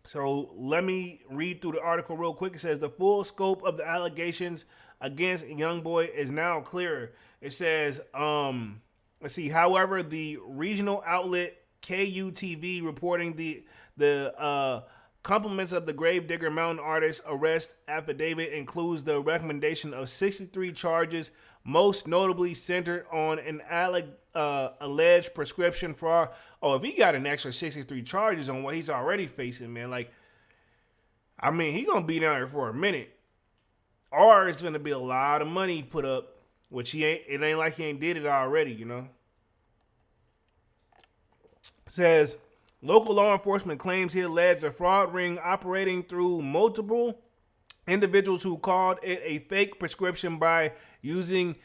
So let me read through the article real quick. It says the full scope of the allegations against Youngboy is now clear. It says, let's see. However, the regional outlet KUTV reporting the compliments of the Gravedigger Mountain artist arrest affidavit includes the recommendation of 63 charges, most notably centered on an alleged prescription fraud. Oh, if he got an extra 63 charges on what he's already facing, man, like, I mean, he's going to be down here for a minute. Or it's going to be a lot of money put up, which it ain't like he ain't did it already, It says, local law enforcement claims he alleged a fraud ring operating through multiple individuals who called it a fake prescription by using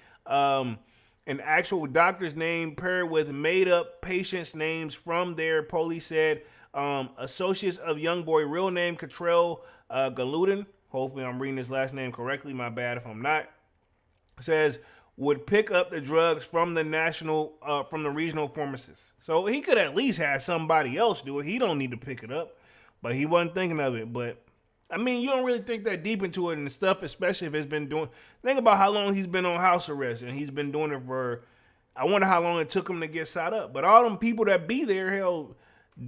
an actual doctor's name paired with made-up patients' names from there. Police said associates of Youngboy, real name Cottrell Galudin. Hopefully I'm reading his last name correctly. My bad if I'm not. Says would pick up the drugs from the regional pharmacist. So he could at least have somebody else do it. He don't need to pick it up, but he wasn't thinking of it. But I mean, you don't really think that deep into it and stuff, especially if it's been doing. Think about how long he's been on house arrest, and he's been doing it for. I wonder how long it took him to get shot up. But all them people that be there, hell,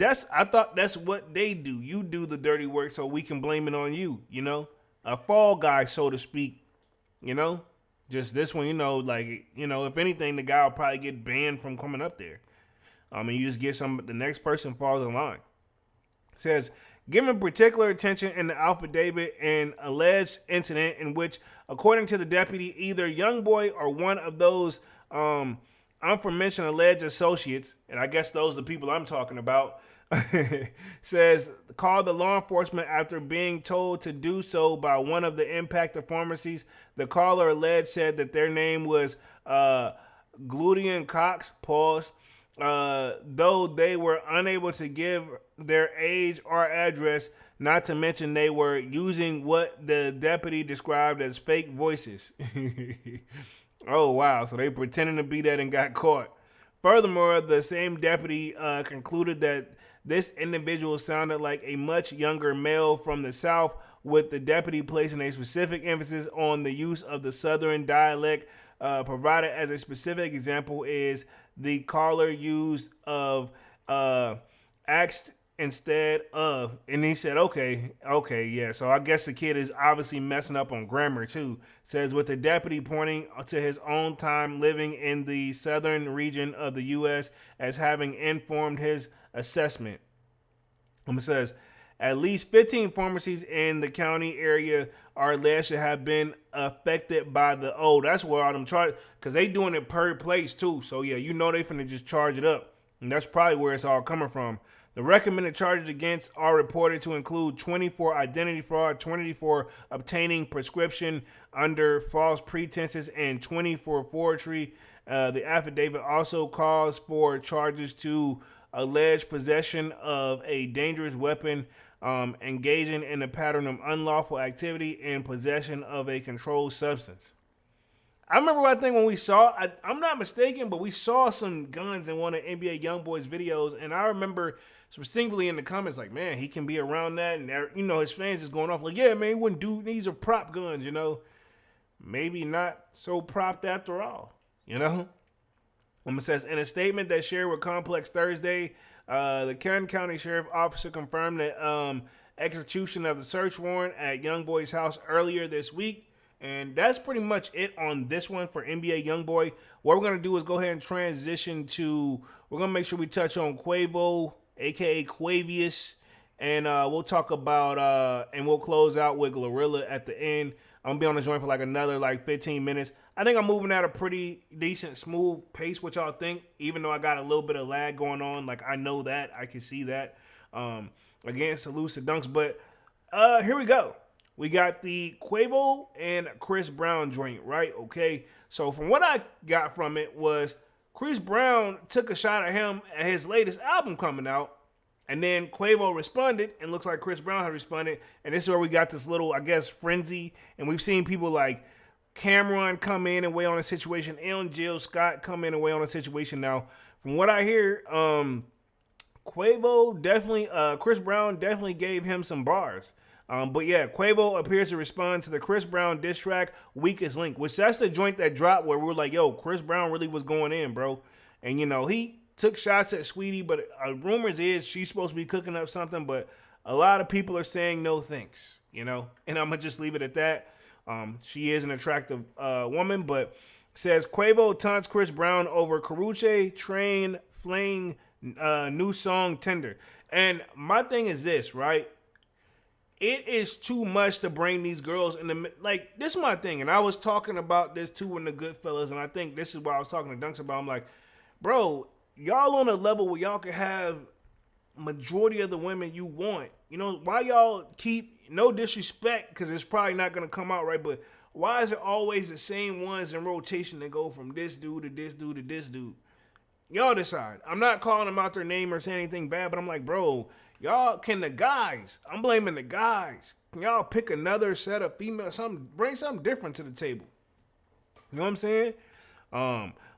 I thought that's what they do. You do the dirty work so we can blame it on you. You know, a fall guy, so to speak. You know. Just this one, if anything, the guy will probably get banned from coming up there. And you just get the next person falls in line. It says, given particular attention in the affidavit an alleged incident in which, according to the deputy, either Youngboy or one of those aforementioned alleged associates, and I guess those are the people I'm talking about, says called the law enforcement after being told to do so by one of the impacted pharmacies. The caller alleged said that their name was Gludian Cox, pause, though they were unable to give their age or address, not to mention they were using what the deputy described as fake voices. Oh, wow. So they pretending to be that and got caught. Furthermore, the same deputy concluded that this individual sounded like a much younger male from the South, with the deputy placing a specific emphasis on the use of the Southern dialect. Provided as a specific example is the caller used of asked instead of, and he said, okay, yeah. So I guess the kid is obviously messing up on grammar too. Says with the deputy pointing to his own time living in the southern region of the U.S. as having informed his assessment. It says at least 15 pharmacies in the county area are alleged to have been affected by the that's where all them charges, because they doing it per place too. So yeah, they finna just charge it up, and that's probably where it's all coming from. The recommended charges against are reported to include 20 for identity fraud, 20 for obtaining prescription under false pretenses, and 20 for forgery. The affidavit also calls for charges to alleged possession of a dangerous weapon, engaging in a pattern of unlawful activity, and possession of a controlled substance. I remember, I think when we saw, I'm not mistaken, but we saw some guns in one of NBA Youngboy's videos, and I remember specifically in the comments like, man, he can be around that, and his fans is going off like, yeah, man, he wouldn't do, these are prop guns, maybe not so propped after all, It says, in a statement that shared with Complex Thursday, the Kern County Sheriff Officer confirmed that execution of the search warrant at Youngboy's house earlier this week. And that's pretty much it on this one for NBA Youngboy. What we're going to do is go ahead and transition to, we're going to make sure we touch on Quavo, a.k.a. Quavius. And we'll talk about, and we'll close out with GloRilla at the end. I'm going to be on the joint for another 15 minutes. I think I'm moving at a pretty decent, smooth pace. What y'all think? Even though I got a little bit of lag going on. I know that. I can see that. Again, salutes to Dunks. But here we go. We got the Quavo and Chris Brown joint, right? Okay. So from what I got from it was Chris Brown took a shot at him at his latest album coming out. And then Quavo responded, and looks like Chris Brown had responded. And this is where we got this little, I guess, frenzy. And we've seen people like Cameron come in and weigh on a situation. and Jill Scott come in and weigh on a situation. Now, from what I hear, Quavo definitely, Chris Brown definitely gave him some bars. But yeah, Quavo appears to respond to the Chris Brown diss track, Weakest Link, which that's the joint that dropped where we were like, yo, Chris Brown really was going in, bro. And, he took shots at Sweetie, but rumors is she's supposed to be cooking up something, but a lot of people are saying no thanks, and I'm going to just leave it at that. She is an attractive woman, but says Quavo taunts Chris Brown over Karuche, Train, Fling, new song, Tender. And my thing is this, right? It is too much to bring these girls in the, this is my thing. And I was talking about this too in the Goodfellas, and I think this is what I was talking to Dunks about. I'm like, bro, y'all on a level where y'all can have majority of the women you want. Why y'all keep, no disrespect, because it's probably not going to come out right, but why is it always the same ones in rotation that go from this dude to this dude to this dude? Y'all decide. I'm not calling them out their name or saying anything bad, but I'm like, bro, y'all, I'm blaming the guys. Can y'all pick another set of female, bring something different to the table? You know what I'm saying?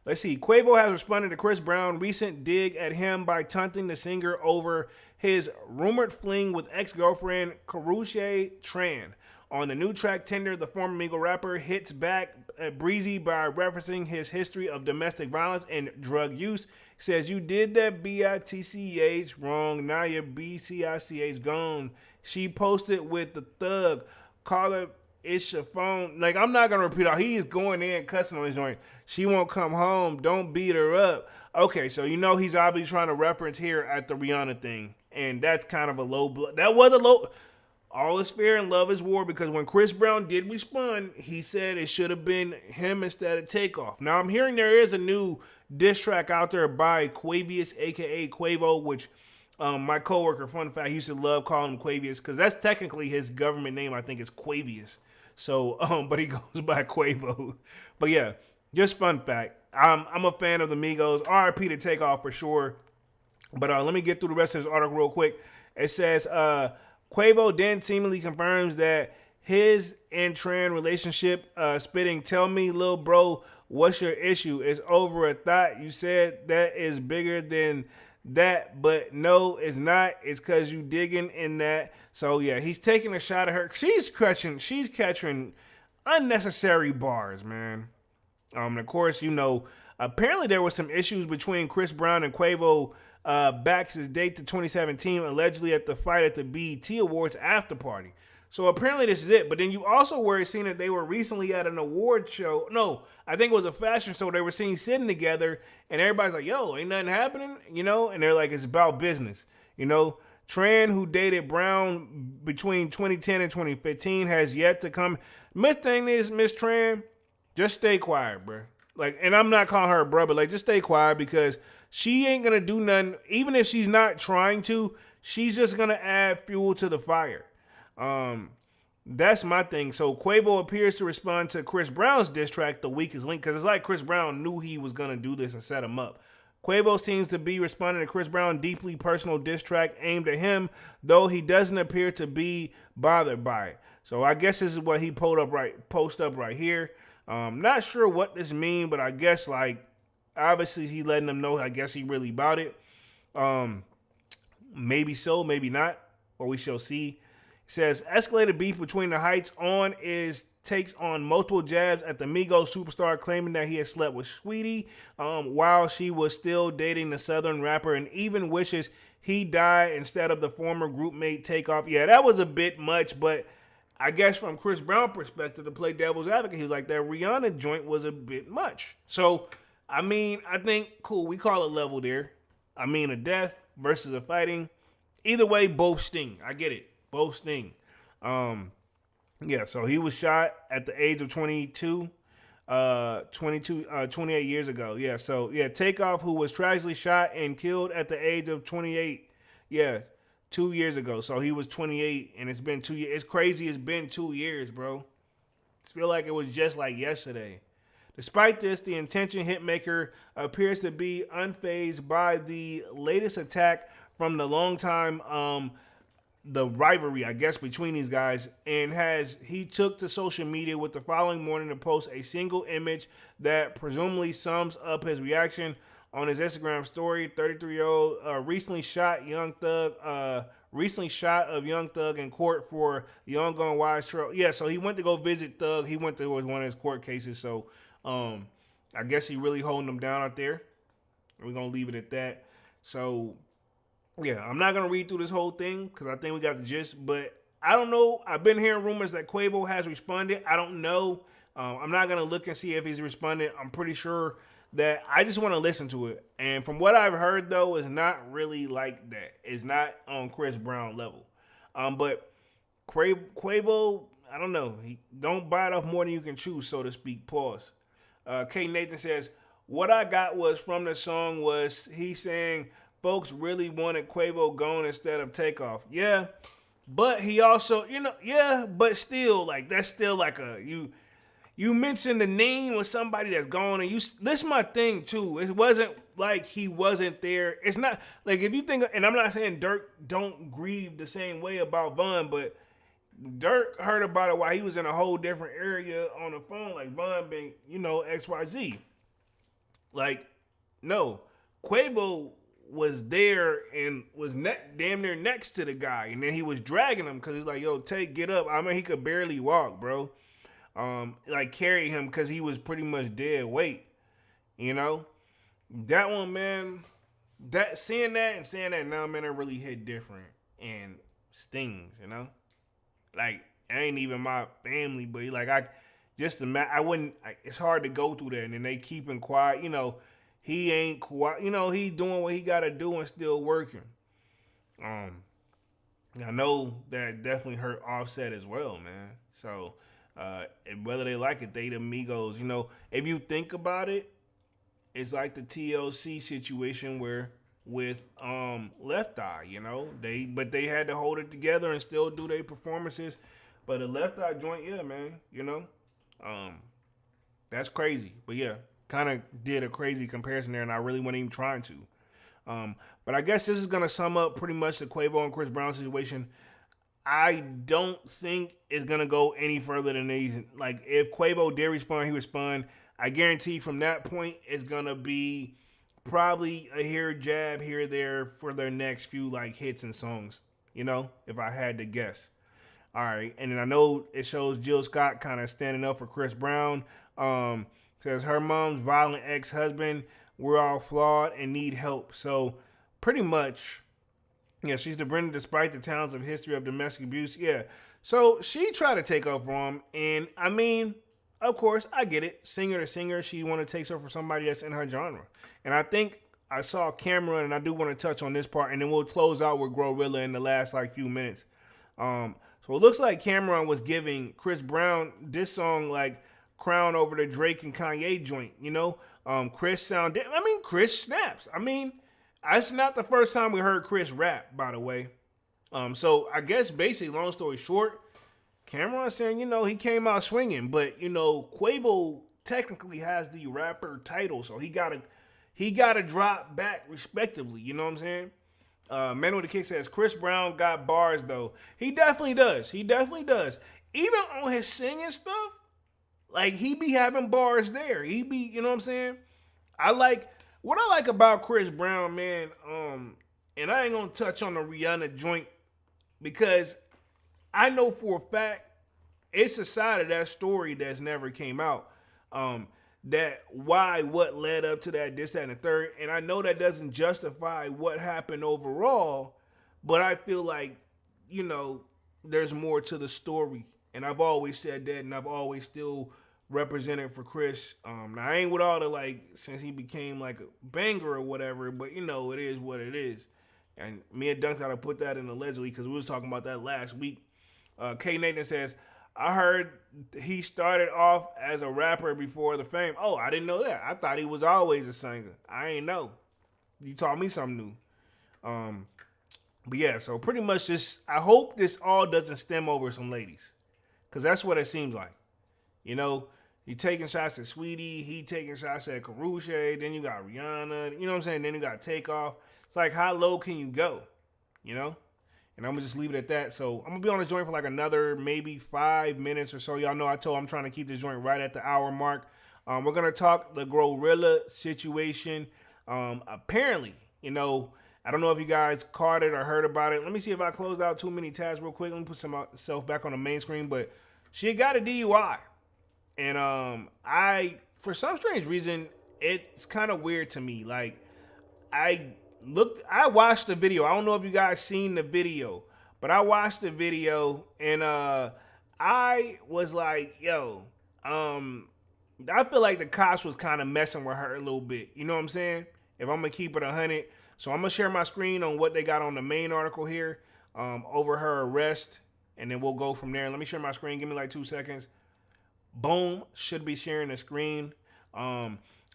Let's see. Quavo has responded to Chris Brown's recent dig at him by taunting the singer over his rumored fling with ex-girlfriend Karrueche Tran. On the new track Tinder, the former Migo rapper hits back at Breezy by referencing his history of domestic violence and drug use. He says, "You did that B-I-T-C-H wrong. Now your B-C-I-C-H gone." She posted with the thug. Call it. It's your phone. Like, I'm not going to repeat all. He is going in cussing on his joint. She won't come home. Don't beat her up. Okay, so you know he's obviously trying to reference here at the Rihanna thing. And that's kind of a low blow. That was a low. All is fair and love is war, because when Chris Brown did respond, he said it should have been him instead of Takeoff. Now, I'm hearing there is a new diss track out there by Quavious, a.k.a. Quavo, which my coworker, fun fact, he used to love calling him Quavious, because that's technically his government name. I think is Quavious. So, but he goes by Quavo. But yeah, just fun fact. I'm a fan of the Migos. R.I.P. to Takeoff for sure. But let me get through the rest of this article real quick. It says, Quavo then seemingly confirms that his and Tran relationship, spitting, "Tell me, little bro, what's your issue? It's over a thought. You said that is bigger than that, but no, it's not. It's because you digging in that." So yeah, he's taking a shot at her. She's catching unnecessary bars, man. And of course, you know, apparently there was some issues between Chris Brown and Quavo backs his date to 2017, allegedly at the fight at the BET Awards after party. So apparently this is it. But then you also were seeing that they were recently at an award show. No, I think it was a fashion show. They were seen sitting together, and everybody's like, "Yo, ain't nothing happening," you know? And they're like, "It's about business," you know? Tran, who dated Brown between 2010 and 2015, has yet to come. Miss thing is, Miss Tran, just stay quiet, bro. Like, and I'm not calling her a brother, like, just stay quiet, because she ain't gonna do nothing. Even if she's not trying to, she's just gonna add fuel to the fire. That's my thing. So Quavo appears to respond to Chris Brown's diss track, "The Weakest Link," because it's like Chris Brown knew he was gonna do this and set him up. Quavo seems to be responding to Chris Brown's deeply personal diss track aimed at him, though he doesn't appear to be bothered by it. So I guess this is what he post up right here. Not sure what this means, but I guess, like, obviously he letting them know, I guess he really about it. Maybe so, maybe not, or we shall see. He says, escalated beef between the Heights takes on multiple jabs at the Migos superstar, claiming that he had slept with Sweetie while she was still dating the Southern rapper, and even wishes he died instead of the former groupmate Takeoff. Yeah, that was a bit much, but I guess from Chris Brown's perspective, to play devil's advocate, he's like, that Rihanna joint was a bit much. So, I mean, I think, cool, we call it level there. I mean, a death versus a fighting. Either way, both sting. I get it. Both sting. Yeah, so he was shot at the age of 28 years ago. Yeah, so, yeah, Takeoff, who was tragically shot and killed at the age of 28. Yeah, 2 years ago. So he was 28, and it's been 2 years. It's crazy. It's been 2 years, bro. I feel like it was just like yesterday. Despite this, the intention hitmaker appears to be unfazed by the latest attack from the longtime the rivalry, I guess, between these guys, and he took to social media with the following morning to post a single image that presumably sums up his reaction on his Instagram story. 33-year-old recently shot of Young Thug in court for the ongoing wise trial. Yeah, so he went to go visit Thug. He went to one of his court cases. So I guess he really holding them down out there. We're gonna leave it at that. So yeah, I'm not going to read through this whole thing because I think we got the gist, but I don't know. I've been hearing rumors that Quavo has responded. I don't know. I'm not going to look and see if he's responded. I'm pretty sure that I just want to listen to it. And from what I've heard, though, it's not really like that. It's not on Chris Brown level. But Quavo, I don't know. He don't bite off more than you can chew, so to speak. Pause. K. Nathan says, what I got was from the song was he saying, folks really wanted Quavo gone instead of Takeoff. Yeah, but he also, but still, like, that's still like you mentioned the name of somebody that's gone, and this is my thing too. It wasn't like he wasn't there. It's not like if you think, and I'm not saying Dirk don't grieve the same way about Von, but Dirk heard about it while he was in a whole different area on the phone, like Von being, XYZ. Like, no, Quavo was there and was damn near next to the guy, and then he was dragging him because he's like, "Yo, get up." I mean, he could barely walk, bro. Like carry him because he was pretty much dead weight. That one, man. That saying that now, man, it really hit different and stings. Like, it ain't even my family, but I wouldn't. It's hard to go through that, and then they keeping quiet. He ain't quiet. He doing what he gotta do and still working. I know that definitely hurt Offset as well, man. So, whether they like it, they the Migos. If you think about it, it's like the TLC situation where with Left Eye, they had to hold it together and still do their performances. But the Left Eye joint, yeah, man, that's crazy. But yeah, kind of did a crazy comparison there, and I really wasn't even trying to. But I guess this is gonna sum up pretty much the Quavo and Chris Brown situation. I don't think it's gonna go any further than these. Like, if Quavo did respond, he respond. I guarantee from that point it's gonna be probably a jab here, there for their next few hits and songs. If I had to guess. All right, and then I know it shows Jill Scott kind of standing up for Chris Brown. Says her mom's violent ex-husband. We're all flawed and need help. So pretty much, yeah, she's the Brenda despite the talents of history of domestic abuse. Yeah, so she tried to take up for him, and I mean, of course, I get it. Singer to singer, she want to take her for somebody that's in her genre. And I think I saw Cameron, and I do want to touch on this part, and then we'll close out with GloRilla in the last few minutes. So it looks like Cameron was giving Chris Brown this song crown over the Drake and Kanye joint. Chris Chris snaps. It's not the first time we heard Chris rap, by the way. So I guess basically, long story short, Cameron saying, he came out swinging, but Quavo technically has the rapper title, so he gotta drop back respectively. You know what I'm saying? Man with the Kick says Chris Brown got bars though. He definitely does. Even on his singing stuff, he be having bars there. He be, you know what I'm saying? What I like about Chris Brown, man. And I ain't gonna touch on the Rihanna joint because I know for a fact it's a side of that story that's never came out. What led up to that, this, that, and the third. And I know that doesn't justify what happened overall, but I feel like, there's more to the story. And I've always said that, and I've always still represented for Chris. Now, I ain't with all the, since he became a banger or whatever, but, it is what it is. And me and Dunk gotta put that in allegedly because we was talking about that last week. K. Nathan says, I heard he started off as a rapper before the fame. Oh, I didn't know that. I thought he was always a singer. I ain't know. You taught me something new. But yeah, so pretty much I hope this all doesn't stem over some ladies. Because that's what it seems like. You taking shots at Sweetie, he taking shots at Karrueche, then you got Rihanna, you know what I'm saying? Then you got Takeoff. It's how low can you go? And I'm going to just leave it at that. So I'm going to be on the joint for another maybe 5 minutes or so. Y'all know I'm trying to keep this joint right at the hour mark. We're going to talk the GloRilla situation. Apparently, I don't know if you guys caught it or heard about it. Let me see if I closed out too many tabs real quick. Let me put myself back on the main screen. But she got a DUI. And for some strange reason, it's kind of weird to me. I watched the video. I don't know if you guys seen the video, but I watched the video and I was like, yo, I feel like the cops was kind of messing with her a little bit. You know what I'm saying? If I'm gonna keep it 100. So I'm gonna share my screen on what they got on the main article here, over her arrest, and then we'll go from there. Let me share my screen. Give me 2 seconds. Boom. Should be sharing the screen.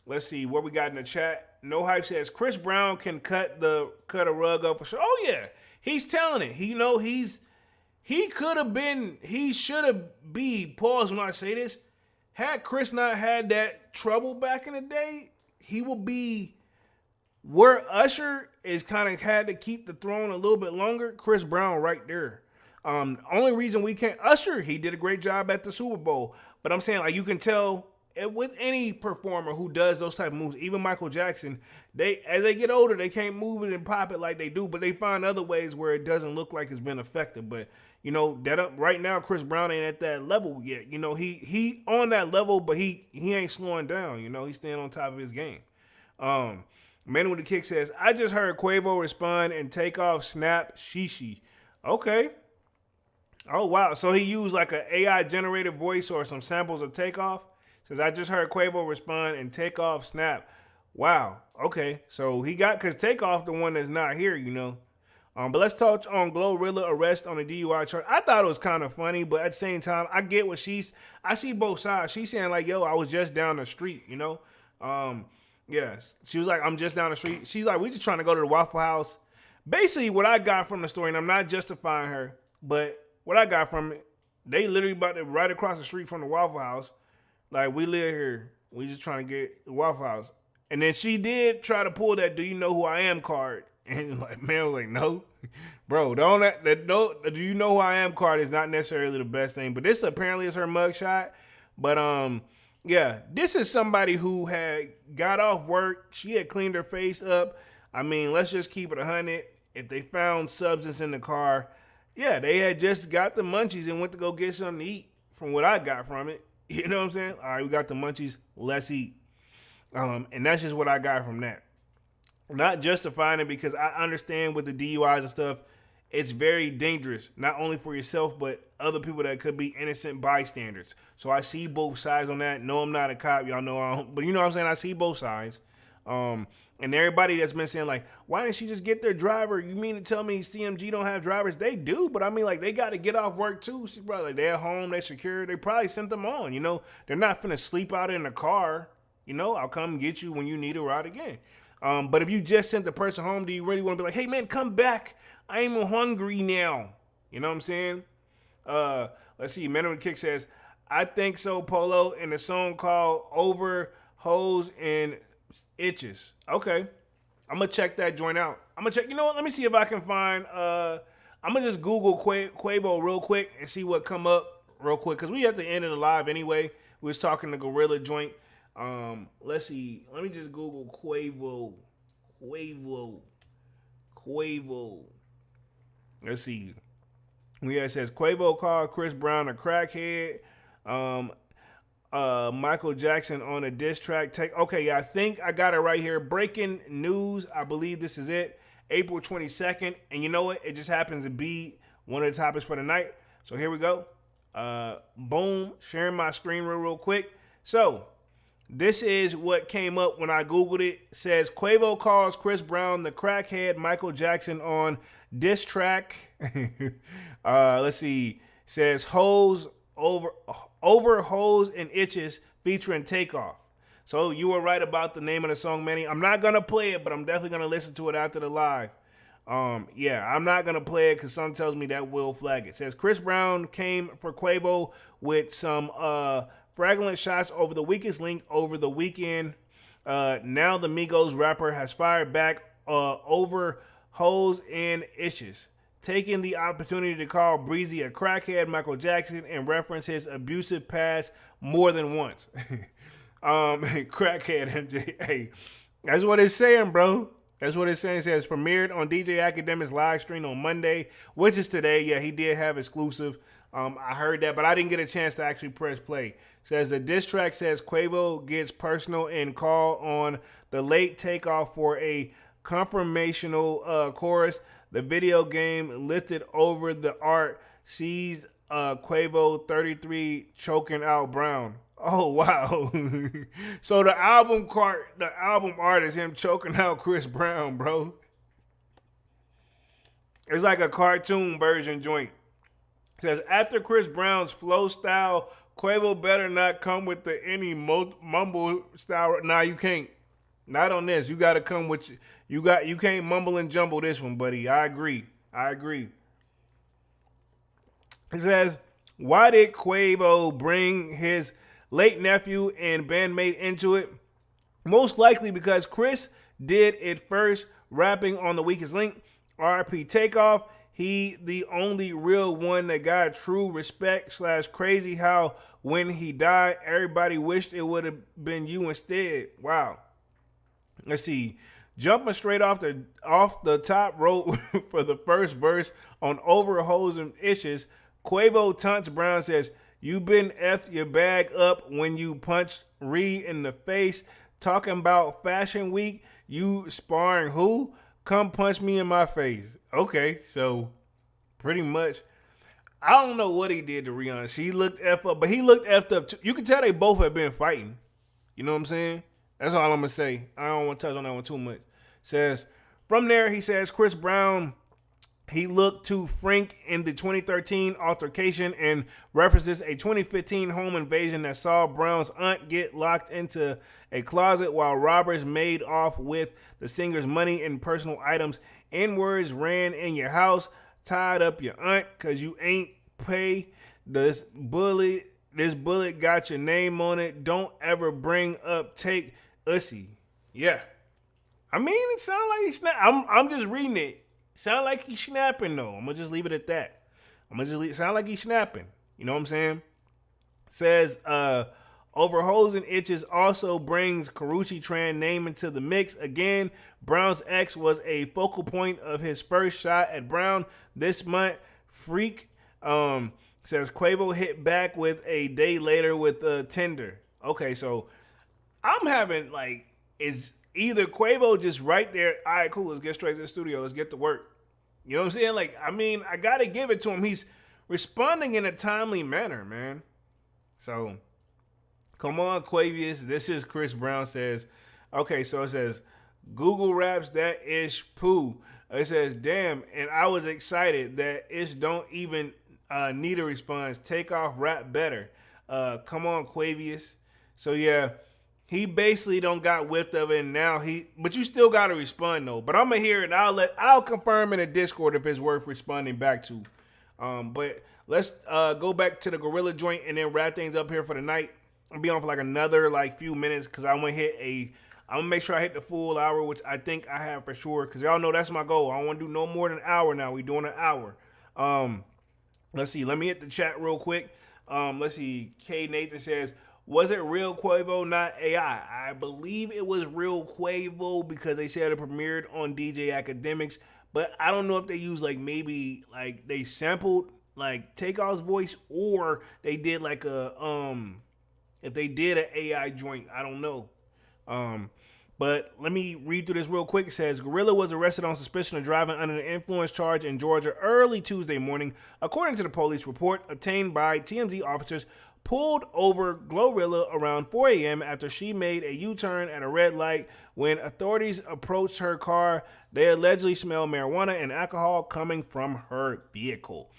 Let's see what we got in the chat. No Hype says Chris Brown can cut a rug up for sure. Oh yeah, he's telling it. He should have be. Pause when I say this. had Chris not had that trouble back in the day, he will be where Usher is kind of had to keep the throne a little bit longer. Chris Brown right there. Only reason we can't Usher, he did a great job at the Super Bowl, but I'm saying like you can tell with any performer who does those type of moves, even Michael Jackson, as they get older, they can't move it and pop it like they do, but they find other ways where it doesn't look like it's been effective. But you know that right now, Chris Brown ain't at that level yet. You know he on that level, but he ain't slowing down. You know he's staying on top of his game. Man with the Kick says, I just heard Quavo respond and take off snap shishi. Okay. Oh wow. So he used like an AI generated voice or some samples of Takeoff. Says I just heard Quavo respond and take off snap. Wow. Okay. So he got because Takeoff the one that's not here, you know. But let's touch on GloRilla arrest on the DUI charge. I thought it was kind of funny, but at the same time, I get what I see both sides. She's saying like, yo, I was just down the street, you know. Yes. She was like, I'm just down the street. She's like, we just trying to go to the Waffle House. Basically, what I got from the story, and I'm not justifying her, but what I got from it, they literally about to right across the street from the Waffle House. Like, we live here. We just trying to get the Waffle House. And then she did try to pull that do you know who I am card. And like, man, I was like, no. Bro, no, do you know who I am card is not necessarily the best thing. But this apparently is her mugshot. But yeah, this is somebody who had got off work. She had cleaned her face up. I mean, let's just keep it 100. If they found substance in the car, yeah, they had just got the munchies and went to go get something to eat from what I got from it. You know what I'm saying? All right, we got the munchies. Let's eat. And that's just what I got from that. Not justifying it because I understand with the DUIs and stuff, it's very dangerous, not only for yourself, but other people that could be innocent bystanders. So I see both sides on that. No, I'm not a cop. Y'all know I don't. But you know what I'm saying? I see both sides. And everybody that's been saying, like, why didn't she just get their driver? You mean to tell me CMG don't have drivers? They do, but I mean, like, they got to get off work, too. She probably, like, they're at home, they're secure. They probably sent them on, you know? They're not finna sleep out in the car. You know, I'll come get you when you need a ride again. But if you just sent the person home, do you really want to be like, hey, man, come back. I'm hungry now. You know what I'm saying? Let's see. Man with the Kick says, I think so, Polo, in a song called Over, Hoes, and Itches. Okay. I'm going to check that joint out. I'm going to check. You know what? Let me see if I can find. I'm going to just Google Quavo real quick and see what come up real quick. Because we at the end of the live anyway. We was talking to GloRilla joint. Let's see. Let me just Google Quavo. Let's see. Yeah, it says Quavo called Chris Brown a crackhead. Michael Jackson on a diss track. Okay, yeah, I think I got it right here. Breaking news. I believe this is it. April 22nd. And you know what? It just happens to be one of the topics for the night. So here we go. Boom. Sharing my screen real quick. So this is what came up when I Googled it. It says Quavo calls Chris Brown the crackhead Michael Jackson on diss track. Let's see. It says hoes over hoes and itches featuring Takeoff. So you were right about the name of the song, Manny. I'm not gonna play it, but I'm definitely gonna listen to it after the live. Yeah, I'm not gonna play it because something tells me that will flag it. It says Chris Brown came for Quavo with some fragrant shots over the weakest link over the weekend. Now the Migos rapper has fired back over hoes and itches, taking the opportunity to call Breezy a crackhead Michael Jackson and reference his abusive past more than once. Crackhead MJ. Hey, that's what it's saying, bro. That's what it's saying. It says premiered on DJ Academic's live stream on Monday, which is today. Yeah, he did have exclusive. I heard that, but I didn't get a chance to actually press play. Says the diss track says Quavo gets personal and call on the late Takeoff for a confirmational chorus. The video game lifted over the art sees Quavo 33 choking out Brown. Oh wow! So the album art is him choking out Chris Brown, bro. It's like a cartoon version joint. It says after Chris Brown's flow style, Quavo better not come with any mumble style. Nah, you can't. Not on this. You got to come with you can't mumble and jumble this one, buddy. I agree. It says, why did Quavo bring his late nephew and bandmate Into It. Most likely because Chris did it first, rapping on The Weakest Link. RIP Takeoff. He the only real one that got true respect / crazy how when he died, everybody wished it would have been you instead. Wow. Let's see. Jumping straight off the top rope for the first verse on Over Hoes and Issues, Quavo taunts Brown, says, "You been F your bag up when you punched Reed in the face. Talking about Fashion Week, you sparring who? Come punch me in my face." Okay, so pretty much, I don't know what he did to Rihanna. She looked F up, but he looked F'd up too. You can tell they both have been fighting. You know what I'm saying? That's all I'm going to say. I don't want to touch on that one too much. Says, from there, he says, Chris Brown, he looked too frank in the 2013 altercation and references a 2015 home invasion that saw Brown's aunt get locked into a closet while robbers made off with the singer's money and personal items. N-words ran in your house, tied up your aunt because you ain't pay. This bullet got your name on it. Don't ever bring up take Ussy. Yeah. I mean, it sounds like he's snapping. I'm just reading it. Sound like he's snapping, though. I'm going to just leave it at that. Sound like he's snapping. You know what I'm saying? Says, Over Hoes and Itches also brings Karrueche Tran name into the mix. Again, Brown's ex was a focal point of his first shot at Brown this month. Freak says Quavo hit back with a day later with Tinder. Okay, so I'm having is either Quavo just right there, all right, cool, let's get straight to the studio, let's get to work. You know what I'm saying? I got to give it to him. He's responding in a timely manner, man. So, come on, Quavius. This is Chris Brown says, okay, so it says, Google raps that ish poo. It says, damn, and I was excited that ish don't even need a response. Take off rap better. Come on, Quavius. So, yeah. He basically don't got whipped of it, and now but you still got to respond though. But I'm gonna hear it. I'll confirm in the Discord if it's worth responding back to. But let's go back to the GloRilla joint and then wrap things up here for the night. I'll be on for another few minutes because I'm gonna make sure I hit the full hour, which I think I have for sure. Because y'all know that's my goal. I don't want to do no more than an hour now. We doing an hour. Let's see. Let me hit the chat real quick. Let's see. K Nathan says, was it real Quavo, not AI? I believe it was real Quavo because they said it premiered on DJ Academics. But I don't know if they used maybe they sampled Takeoff's voice or they did if they did an AI joint. I don't know. But let me read through this real quick. It says, GloRilla was arrested on suspicion of driving under the influence charge in Georgia early Tuesday morning. According to the police report obtained by TMZ officers, pulled over GloRilla around 4 a.m. after she made a U-turn at a red light. When authorities approached her car, they allegedly smelled marijuana and alcohol coming from her vehicle.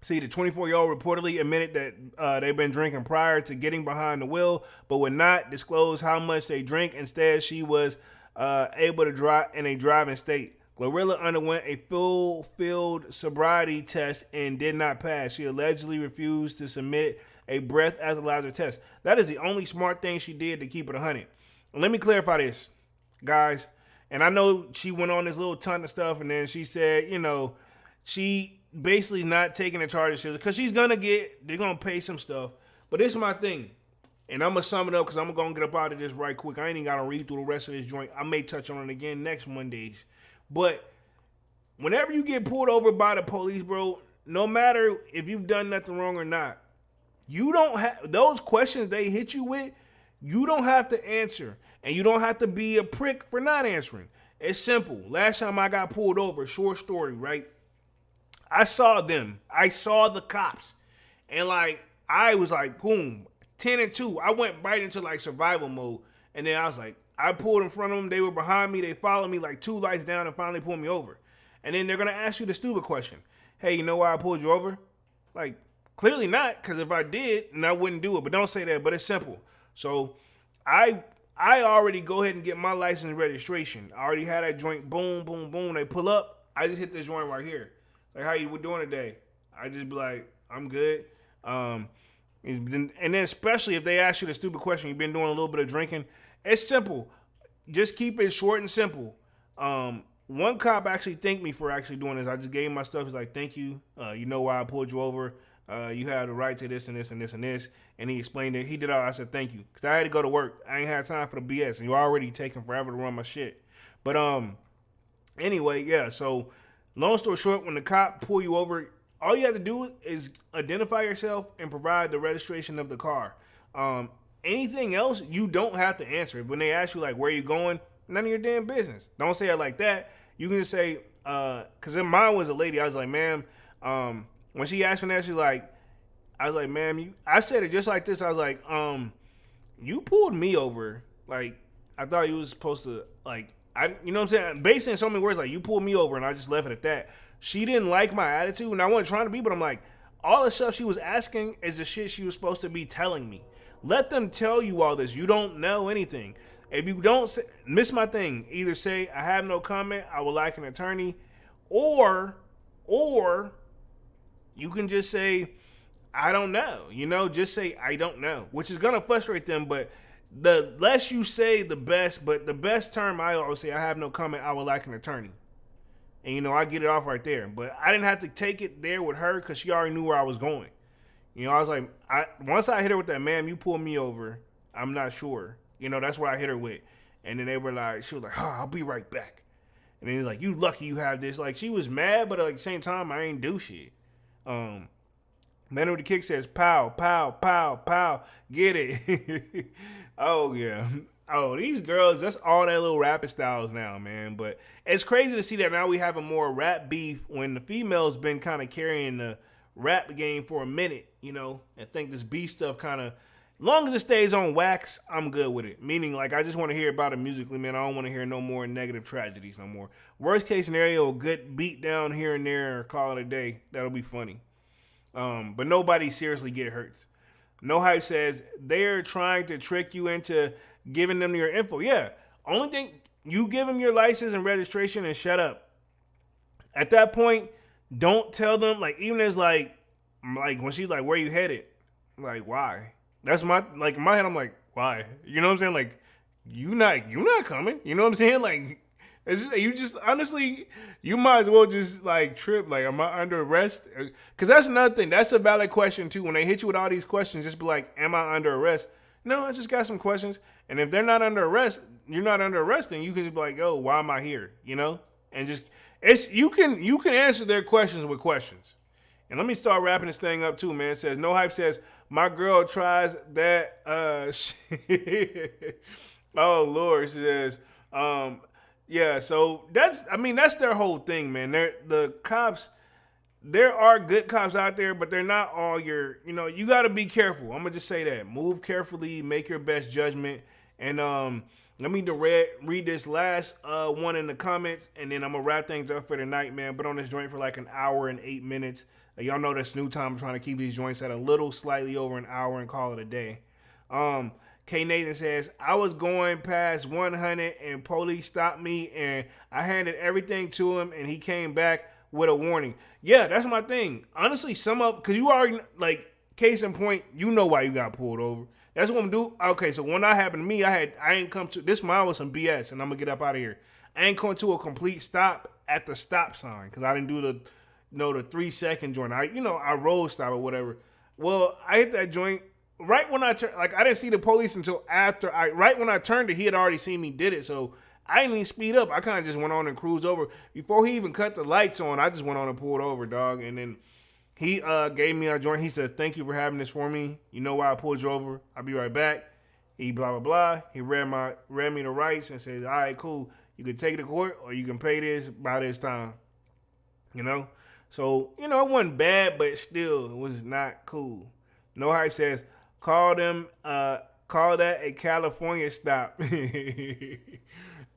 See, the 24-year-old reportedly admitted that they've been drinking prior to getting behind the wheel, but would not disclose how much they drank. Instead, she was able to drive in a driving state. GloRilla underwent a full field sobriety test and did not pass. She allegedly refused to submit a breath analyzer test. That is the only smart thing she did to keep it 100. Let me clarify this, guys. And I know she went on this little ton of stuff, and then she said, she basically not taking the charges because they're gonna pay some stuff. But this is my thing, and I'm gonna sum it up because I'm gonna get up out of this right quick. I ain't even gotta read through the rest of this joint. I may touch on it again next Mondays. But whenever you get pulled over by the police, bro, no matter if you've done nothing wrong or not, you don't have those questions they hit you with. You don't have to answer, and you don't have to be a prick for not answering. It's simple. Last time I got pulled over, short story, right? I saw them. I saw the cops, and I was boom, 10 and 2. I went right into survival mode, and then I was I pulled in front of them. They were behind me. They followed me 2 lights down and finally pulled me over. And then they're gonna ask you the stupid question: hey, you know why I pulled you over? Clearly not, because if I did, then I wouldn't do it. But don't say that. But it's simple. So I already go ahead and get my license and registration. I already had that joint. Boom, boom, boom. They pull up. I just hit this joint right here. How you doing today? I just be I'm good. And then especially if they ask you the stupid question, you've been doing a little bit of drinking. It's simple. Just keep it short and simple. One cop actually thanked me for actually doing this. I just gave him my stuff. He's like, thank you. You know why I pulled you over. You have the right to this and this and this and this. And he explained it. He did all. I said, thank you. Because I had to go to work. I ain't had time for the BS. And you're already taking forever to run my shit. But anyway, yeah. So long story short, when the cop pull you over, all you have to do is identify yourself and provide the registration of the car. Anything else, you don't have to answer it. When they ask you, like, where you going, none of your damn business. Don't say it like that. You can just say, because mine was a lady. I was like, ma'am, when she asked me that, I was like, ma'am, I said it just like this. I was like, you pulled me over. Like, I thought you was supposed to, like, you know what I'm saying? Basically in so many words, like, you pulled me over, and I just left it at that. She didn't like my attitude, and I wasn't trying to be, but I'm like, all the stuff she was asking is the shit she was supposed to be telling me. Let them tell you all this. You don't know anything. If you don't miss my thing, either say, I have no comment, I would like an attorney, or you can just say, I don't know. You know, just say, I don't know, which is going to frustrate them, but the less you say, the best. But the best term, I always say, I have no comment, I would like an attorney. And, you know, I get it off right there. But I didn't have to take it there with her because she already knew where I was going. You know, I was like, once I hit her with that, ma'am, you pulled me over, I'm not sure. You know, that's what I hit her with. And then they were like, she was like, I'll be right back. And then he's like, you lucky you have this. Like, she was mad, but at the same time, I ain't do shit. Man with the kick says, pow, pow, pow, pow. Get it. Oh, yeah. Oh, these girls, that's all their little rapping styles now, man. But it's crazy to see that now we have a more rap beef when the females been kind of carrying the rap game for a minute, you know. I think this beef stuff kind of, long as it stays on wax, I'm good with it. Meaning, like, I just want to hear about it musically, man. I don't want to hear no more negative tragedies no more. Worst case scenario, a good beat down here and there, or call it a day. That'll be funny. But nobody seriously get hurt. No Hype says they're trying to trick you into giving them your info. Yeah. Only thing, you give them your license and registration and shut up. At that point, don't tell them, like, even as like when she's like, where you headed? Like, why? That's my, like, in my head, I'm like, why? You know what I'm saying? Like, you not coming. You know what I'm saying? Like, you just, honestly, you might as well just, like, trip. Like, am I under arrest? Because that's another thing. That's a valid question, too. When they hit you with all these questions, just be like, am I under arrest? No, I just got some questions. And if they're not under arrest, you're not under arrest, then you can just be like, oh, why am I here? You know? And just, you can answer their questions with questions. And let me start wrapping this thing up, too, man. It says, No Hype says, my girl tries that shit. Oh, Lord, she says, yeah, so that's their whole thing, man. The cops, there are good cops out there, but they're not all your, you know, you got to be careful. I'm going to just say that. Move carefully, make your best judgment. And let me read this last one in the comments, and then I'm going to wrap things up for tonight, man. Been on this joint for like an hour and 8 minutes. Y'all know that's new time. I'm trying to keep these joints at a little slightly over an hour and call it a day. K Nathan says, I was going past 100 and police stopped me and I handed everything to him and he came back with a warning. Yeah, that's my thing. Honestly, because you already, like, case in point, you know why you got pulled over. That's what I'm do. Okay, so when that happened to me, I ain't come to, this mine was some BS and I'm going to get up out of here. I ain't come to a complete stop at the stop sign because I didn't do the 3-second joint. I road stop or whatever. Well, I hit that joint. Right when I turned, like, I didn't see the police until after right when I turned it, he had already seen me did it. So I didn't even speed up. I kind of just went on and cruised over. Before he even cut the lights on, I just went on and pulled over, dog. And then he gave me a joint. He said, thank you for having this for me. You know why I pulled you over? I'll be right back. He blah, blah, blah. He read me the rights and said, all right, cool. You can take it to court or you can pay this by this time. You know? So, you know, it wasn't bad, but still, it was not cool. No Hype says, call that a California stop. Man,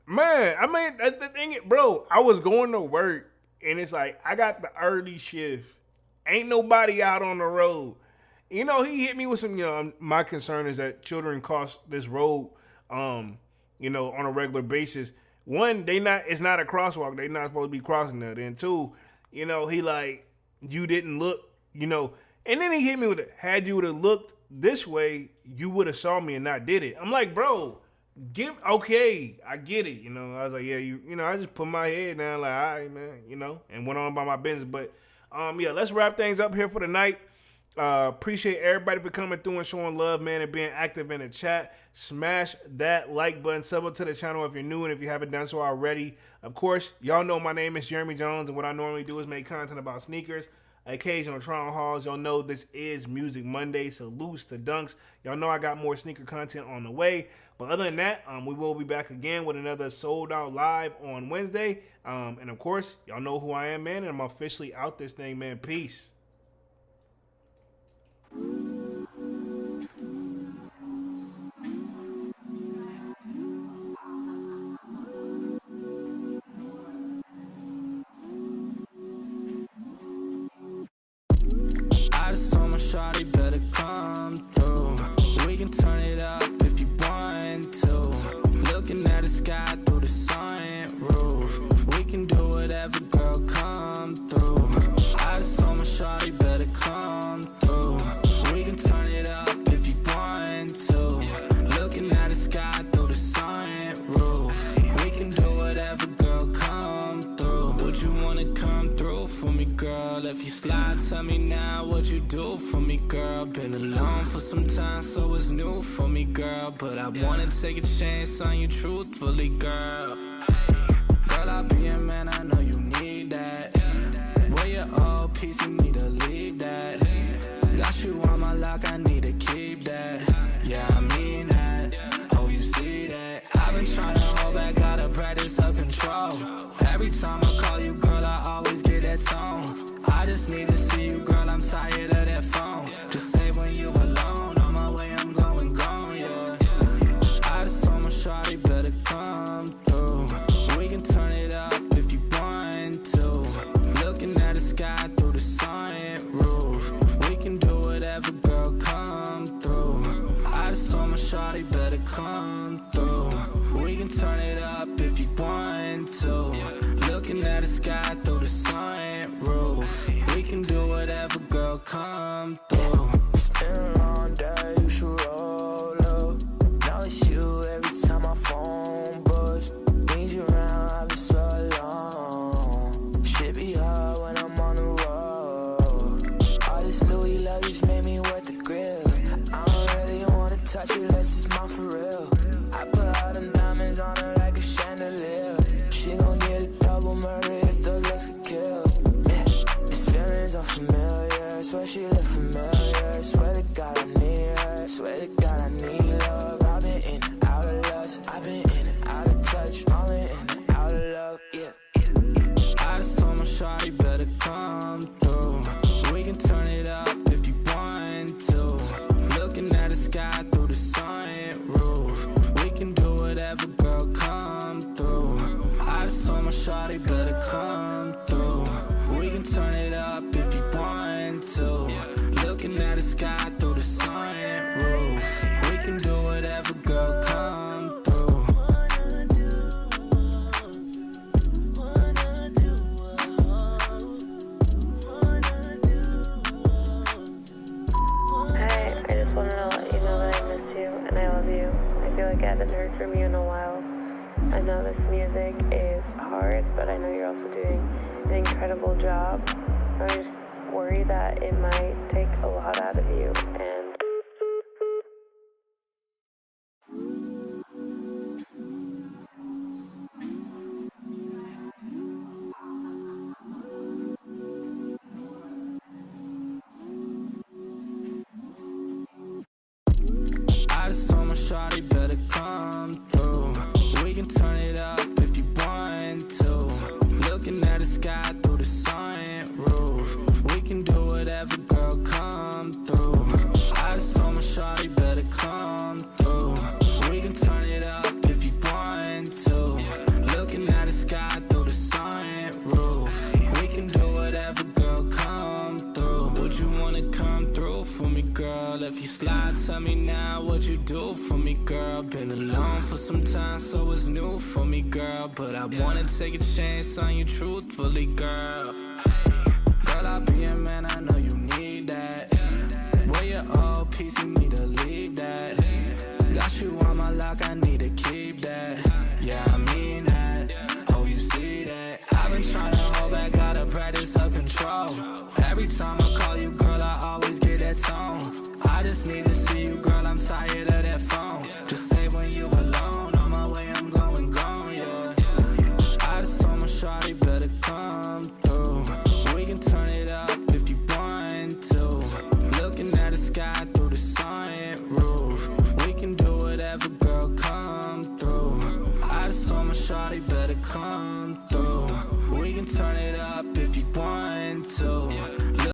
I mean, that's the thing, bro. I was going to work, and it's like, I got the early shift. Ain't nobody out on the road. You know, he hit me with some, you know, my concern is that children cross this road, you know, on a regular basis. One, it's not a crosswalk. They not supposed to be crossing that. And two, you know, he like, you didn't look, you know. And then he hit me with it. Had you would have looked this way, you would have saw me and not did it. I'm like, bro, okay, I get it. You know, I was like, yeah, I just put my head down, like, all right, man, and went on by my business. But, yeah, let's wrap things up here for the night. Appreciate everybody for coming through and showing love, man, and being active in the chat. Smash that like button, sub up to the channel if you're new and if you haven't done so already. Of course, y'all know my name is Jeremy Jones, and what I normally do is make content about sneakers, occasional Toronto hauls. Y'all know this is Music Monday, salutes to dunks. Y'all know I got more sneaker content on the way. But other than that, we will be back again with another Sold Out Live on Wednesday. And of course, y'all know who I am, man, and I'm officially out this thing, man. Peace. I just told my shawty better come through. We can turn it up if you want to. Looking at the sky through the sunroof. We can do whatever, girl, come through. I just told my shawty better come through. We can turn it up if you want to. Looking at the sky through the sunroof. We can do whatever, girl, come through. Would you wanna come through for me, girl? If you slide, tell me now what you do for me, girl. Been alone for some time, so it's new for me, girl. But I wanna take a chance on you truthfully, girl. Girl, I'll be a man, I know you need that. Where your old piece, you need to leave that. Got you on my lock, I need to keep that. Yeah, I mean that. Oh, you see that? I've been trying to hold back, gotta practice self-control. Every time I call you, girl, I always get that tone. I just need to see you, girl, I'm tired of that phone. Just say when you alone, on my way, I'm going gone, yeah. I just told my shawty better come through. We can turn it up if you want to. Looking at the sky through the sunroof. We can do whatever, girl, come through. I just told my shawty better come through. We can turn it up if you want to. Looking at the sky through the sunroof. We can do whatever, girl, come through. It's been a long day, you should roll up. Now it's you every time my phone buzz. Need you around, I've been so alone. Shit be hard when I'm on the road. All this Louis luggage made me wet the grill. I don't really wanna touch it unless it's mine for real. I put all them diamonds on her like a chandelier. She gon' get a double murder if the looks could kill. Yeah, these feelings are familiar. Swear she look familiar. Swear to God I need her. Swear to God I need love. I've been in and out of lust. I've been in and out of touch. All in and out of love. Yeah. I just told my shawty better come through. We can turn it up if you want to. Looking at the sky through the sunroof. We can do whatever, girl, come through. I just told my shawty better come through. We can turn it up if you want to. Looking at the sky through the sunroof. We can do whatever, girl, come through. Hi, I just wanted to let you know that I miss you and I love you. I feel like I haven't heard from you in a while. I know this music is hard, but I know you're also doing an incredible job. I just worry that it might take a lot out of you, and I just told my shawty better come through. We can turn it up if you want to. Looking at the sky through the sunroof. We can do whatever, girl, come through. I just told my shawty better come through. We can turn it up if you want to. Looking at the sky through the sunroof. We can do whatever, girl, come through. Would you wanna come through for me, girl? If you slide, tell me now what you do for me, girl. Been alone for some time, so it's new for me, girl. But I wanna take a chance on you truthfully, girl.